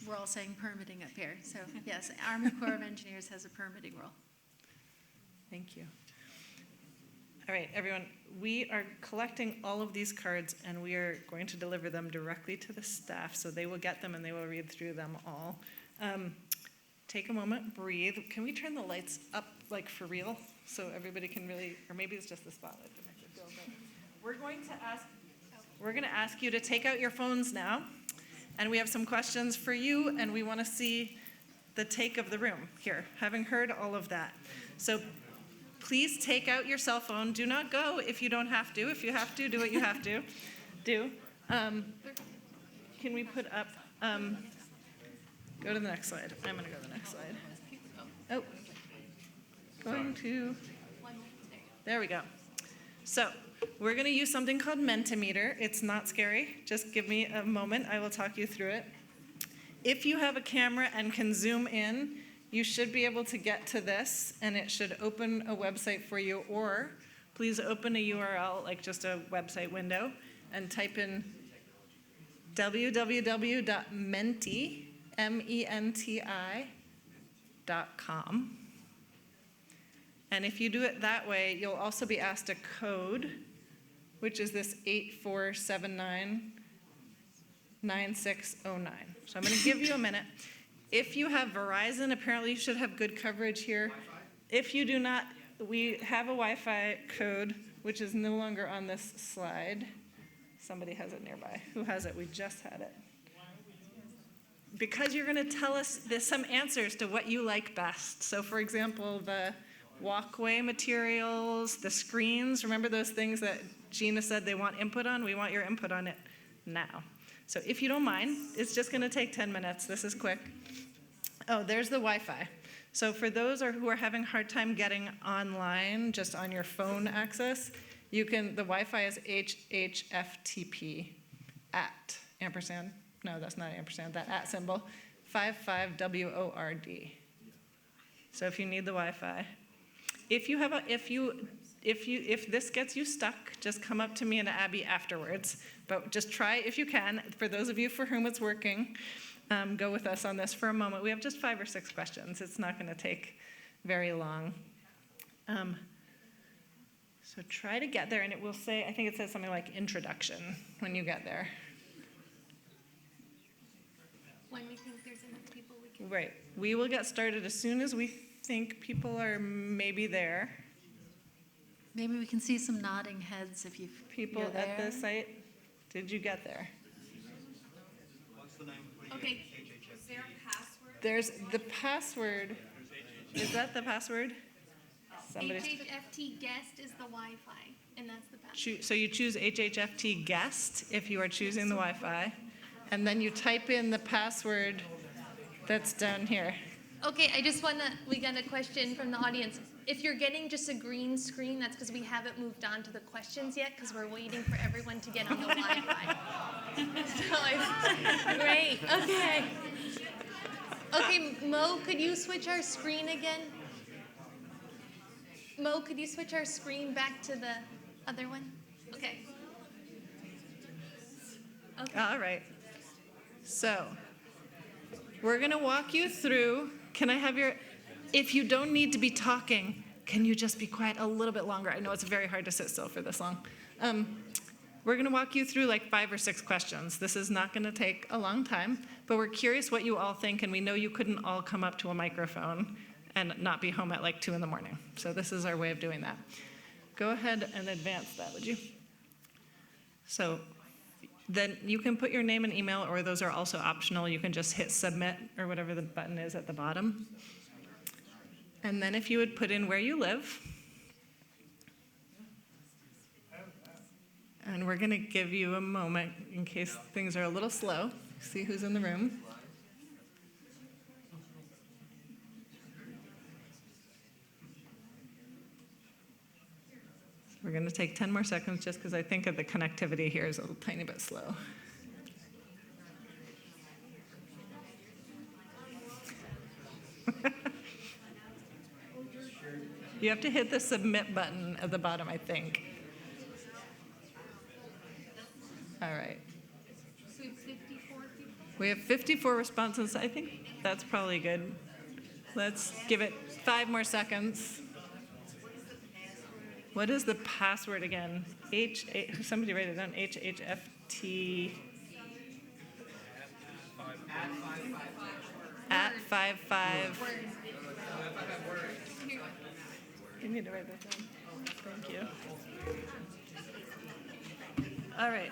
We're all saying permitting up here. So yes, Army Corps of Engineers has a permitting role. Thank you. All right, everyone, we are collecting all of these cards, and we are going to deliver them directly to the staff, so they will get them and they will read through them all. Take a moment, breathe. Can we turn the lights up, like for real, so everybody can really, or maybe it's just the spotlight that makes it feel good. We're going to ask you to take out your phones now, and we have some questions for you, and we want to see the take of the room here, having heard all of that. So please take out your cell phone. Do not go if you don't have to. If you have to, do what you have to do. Can we put up, go to the next slide. I'm going to go to the next slide. Oh, going to, there we go. So we're going to use something called Mentimeter. It's not scary. Just give me a moment. I will talk you through it. If you have a camera and can zoom in, you should be able to get to this, and it should open a website for you, or please open a URL, like just a website window, and type in www.menti.com. And if you do it that way, you'll also be asked a code, which is this 8479 9609. So I'm going to give you a minute. If you have Verizon, apparently you should have good coverage here. If you do not, we have a Wi-Fi code, which is no longer on this slide. Somebody has it nearby. Who has it? We just had it. Because you're going to tell us some answers to what you like best. So for example, the walkway materials, the screens, remember those things that Gina said they want input on? We want your input on it now. So if you don't mind, it's just going to take 10 minutes. This is quick. Oh, there's the Wi-Fi. So for those who are having a hard time getting online, just on your phone access, the Wi-Fi is HHFTP at ampersand. No, that's not ampersand, that at symbol, 55WORD. So if you need the Wi-Fi. If this gets you stuck, just come up to me and Abby afterwards. But just try if you can. For those of you for whom it's working, go with us on this for a moment. We have just 5 or 6 questions. It's not going to take very long. So try to get there, and it will say, I think it says something like introduction when you get there. When we think there's enough people, we can. Right. We will get started as soon as we think people are maybe there. Maybe we can see some nodding heads if you're People there. at the site, did you get there? Okay. Is there a password? There's the password. Is that the password? Somebody's. HHFT guest is the Wi-Fi, and that's the password. So you choose HHFT guest if you are choosing the Wi-Fi, and then you type in the password that's down here. Okay, we got a question from the audience. If you're getting just a green screen, that's because we haven't moved on to the questions yet, because we're waiting for everyone to get on the Wi-Fi. Great, okay. Okay, Mo, could you switch our screen again? Mo, could you switch our screen back to the other one? Okay. Okay. All right. So we're going to walk you through. Can I have if you don't need to be talking, can you just be quiet a little bit longer? I know it's very hard to sit still for this long. We're going to walk you through like 5 or 6 questions. This is not going to take a long time, but we're curious what you all think, and we know you couldn't all come up to a microphone and not be home at like 2 a.m. So this is our way of doing that. Go ahead and advance that, would you? So then you can put your name and email, or those are also optional. You can just hit submit or whatever the button is at the bottom. And then if you would put in where you live. And we're going to give you a moment in case things are a little slow. See who's in the room. We're going to take 10 more seconds just because I think that the connectivity here is a little tiny bit slow. You have to hit the submit button at the bottom, I think. All right. So we have 54 people? We have 54 responses. I think that's probably good. Let's give it 5 more seconds. What is the password again? Somebody write it down. HHFT. At 55. You need to write that down. Thank you. All right.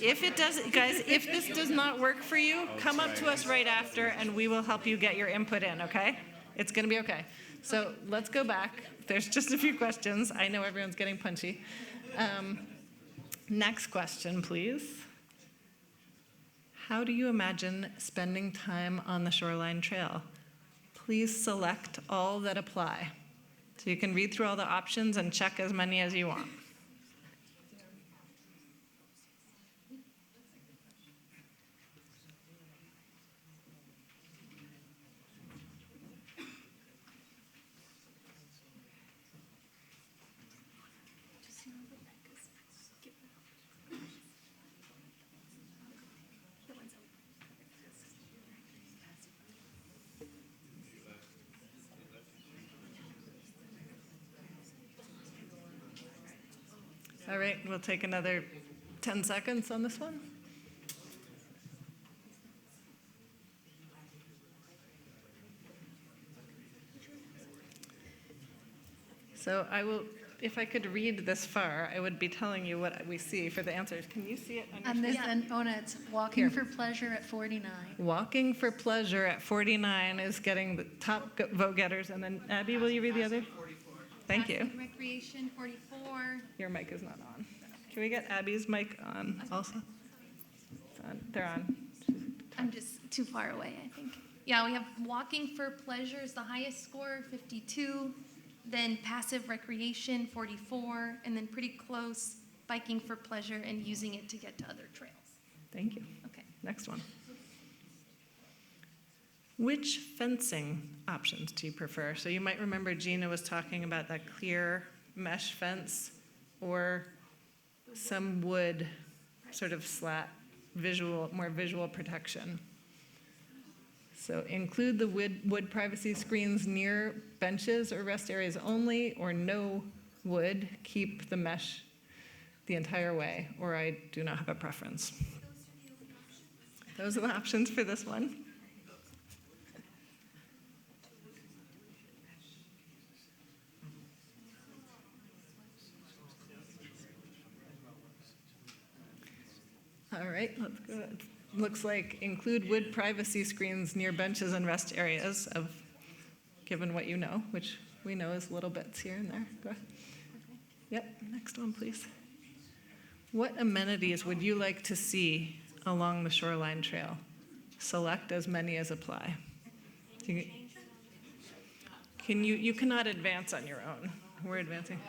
If it does, guys, if this does not work for you, come up to us right after and we will help you get your input in, okay? It's going to be okay. So let's go back. There's just a few questions. I know everyone's getting punchy. Next question, please. How do you imagine spending time on the Shoreline Trail? Please select all that apply. So you can read through all the options and check as many as you want. All right, we'll take another 10 seconds on this one. So I will, if I could read this far, I would be telling you what we see for the answers. Can you see it on your On screen? this, and Ona, it's walking for pleasure at 49. Walking for pleasure at 49 is getting the top vote getters. And then Abby, will you read the other? Thank you. Passive recreation, 44. Your mic is not on. Can we get Abby's mic on also? It's on. They're on. I'm just too far away, I think. Yeah, we have walking for pleasure is the highest score, 52. Then passive recreation, 44. And then pretty close, biking for pleasure and using it to get to other trails. Thank you. Okay. Next one. Which fencing options do you prefer? So you might remember Gina was talking about that clear mesh fence or some wood, sort of slat, more visual protection. So include the wood privacy screens near benches or rest areas only, or no wood, keep the mesh the entire way, or I do not have a preference. Those are the options for this one. All right, let's go. Looks like include wood privacy screens near benches and rest areas of, given what you know, which we know is little bits here and there. Go ahead. Yep, next one, please. What amenities would you like to see along the Shoreline Trail? Select as many as apply. You cannot advance on your own. We're advancing.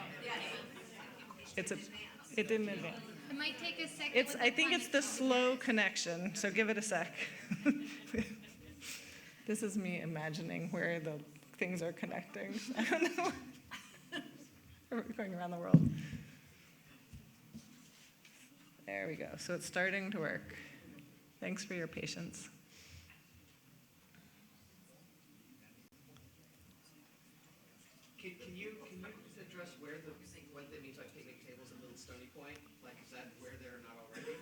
It didn't advance. It might take a second. I think it's the slow connection, so give it a sec. This is me imagining where the things are connecting. I don't know. We're going around the world. There we go. So it's starting to work. Thanks for your patience. Can you just address what that means, like picnic tables at Little Stony Point? Like, is that where they're not already?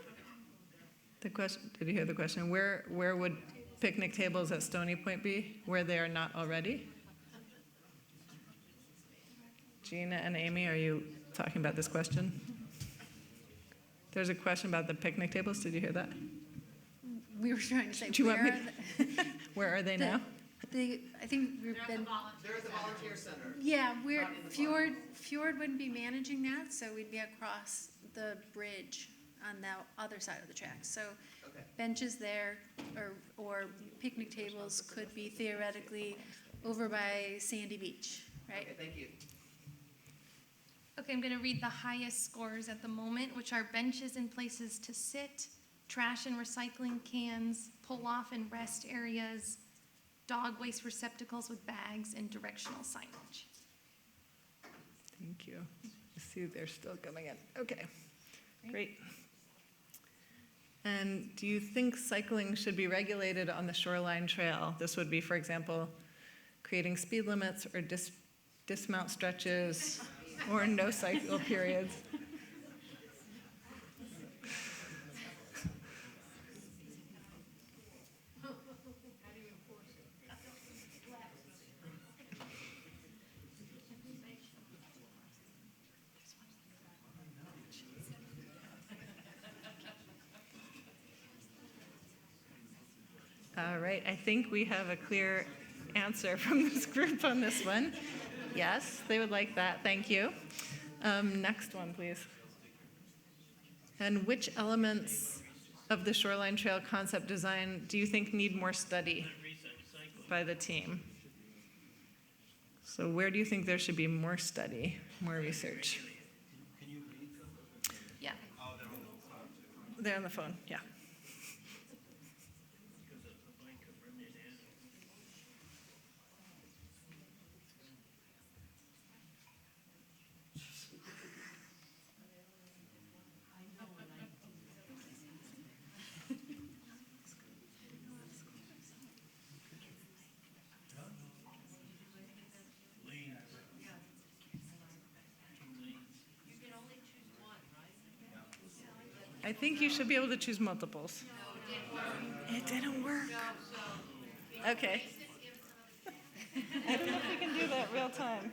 The question, did you hear the question? Where would picnic tables at Stony Point be, where they are not already? Gina and Amy, are you talking about this question? There's a question about the picnic tables. Did you hear that? We were trying to say, Do you want me- where Where are they now? I think we've been, They're at the volunteer center. yeah, we're, Not in the Fjord wouldn't be managing that, so we'd be across the bridge on the other side of the tracks. So Okay. benches there, or picnic tables could be theoretically over by Sandy Beach, right? Okay, thank you. Okay, I'm going to read the highest scores at the moment, which are benches and places to sit, trash and recycling cans, pull-off and rest areas, dog waste receptacles with bags, and directional signage. Thank you. I see they're still coming in. Okay, great. And do you think cycling should be regulated on the Shoreline Trail? This would be, for example, creating speed limits or dismount stretches or no cycle periods. All right, I think we have a clear answer from this group on this one. Yes, they would like that, thank you. Next one, please. And which elements of the Shoreline Trail concept design do you think need more study by the team? So where do you think there should be more study, more research? Yeah. They're on the phone, yeah. I think you should be able to choose multiples. It didn't work. Okay. I don't know if we can do that real time.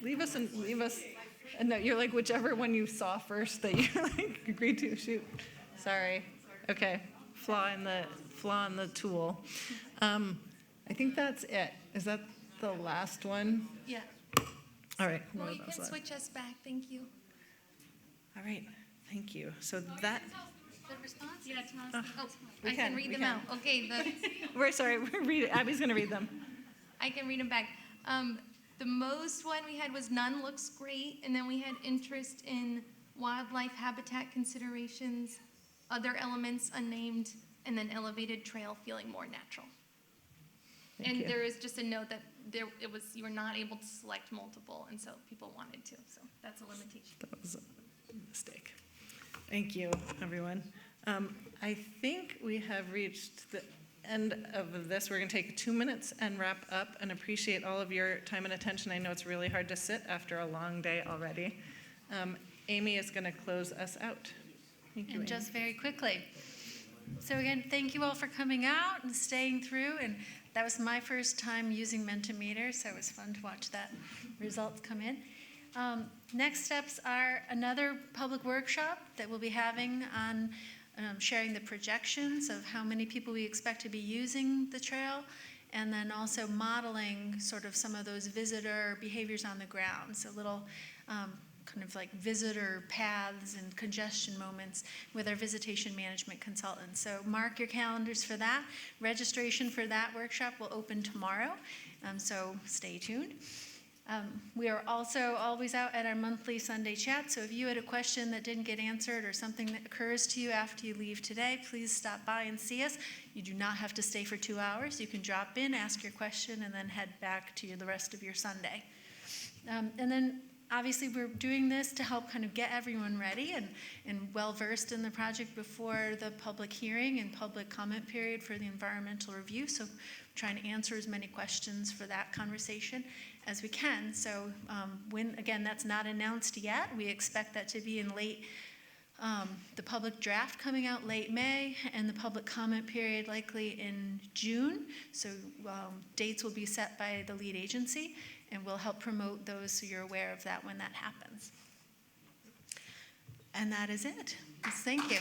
leave us, and no, you're like whichever one you saw first that you like agreed to, shoot. Sorry. Okay, flaw in the tool. I think that's it. Is that the last one? Yeah. All right. Well, no, you that's can not- switch us back, thank you. All right, thank you. So that, The response? Yeah, Oh, We I can can, read we them can. out. Okay, we're sorry, Abby's gonna read them. I can read them back. The most one we had was none looks great, and then we had interest in wildlife habitat considerations, other elements unnamed, and then elevated trail feeling more natural. Thank And you. there is just a note that you were not able to select multiple, and so people wanted to, so that's a limitation. That was a mistake. Thank you, everyone. I think we have reached the end of this. We're going to take 2 minutes and wrap up, and appreciate all of your time and attention. I know it's really hard to sit after a long day already. Amy is going to close us out. Thank you, And Amy. just very quickly. So again, thank you all for coming out and staying through. And that was my first time using Mentimeter, so it was fun to watch that results come in. Next steps are another public workshop that we'll be having on sharing the projections of how many people we expect to be using the trail, and then also modeling sort of some of those visitor behaviors on the ground. So little kind of like visitor paths and congestion moments with our visitation management consultants. So mark your calendars for that. Registration for that workshop will open tomorrow, so stay tuned. We are also always out at our monthly Sunday chat, so if you had a question that didn't get answered or something that occurs to you after you leave today, please stop by and see us. You do not have to stay for 2 hours. You can drop in, ask your question, and then head back to the rest of your Sunday. And then obviously we're doing this to help kind of get everyone ready and well-versed in the project before the public hearing and public comment period for the environmental review. So trying to answer as many questions for that conversation as we can. So again, that's not announced yet. We expect that to be in late, the public draft coming out late May, and the public comment period likely in June. So dates will be set by the lead agency, and we'll help promote those so you're aware of that when that happens. And that is it. Thank you.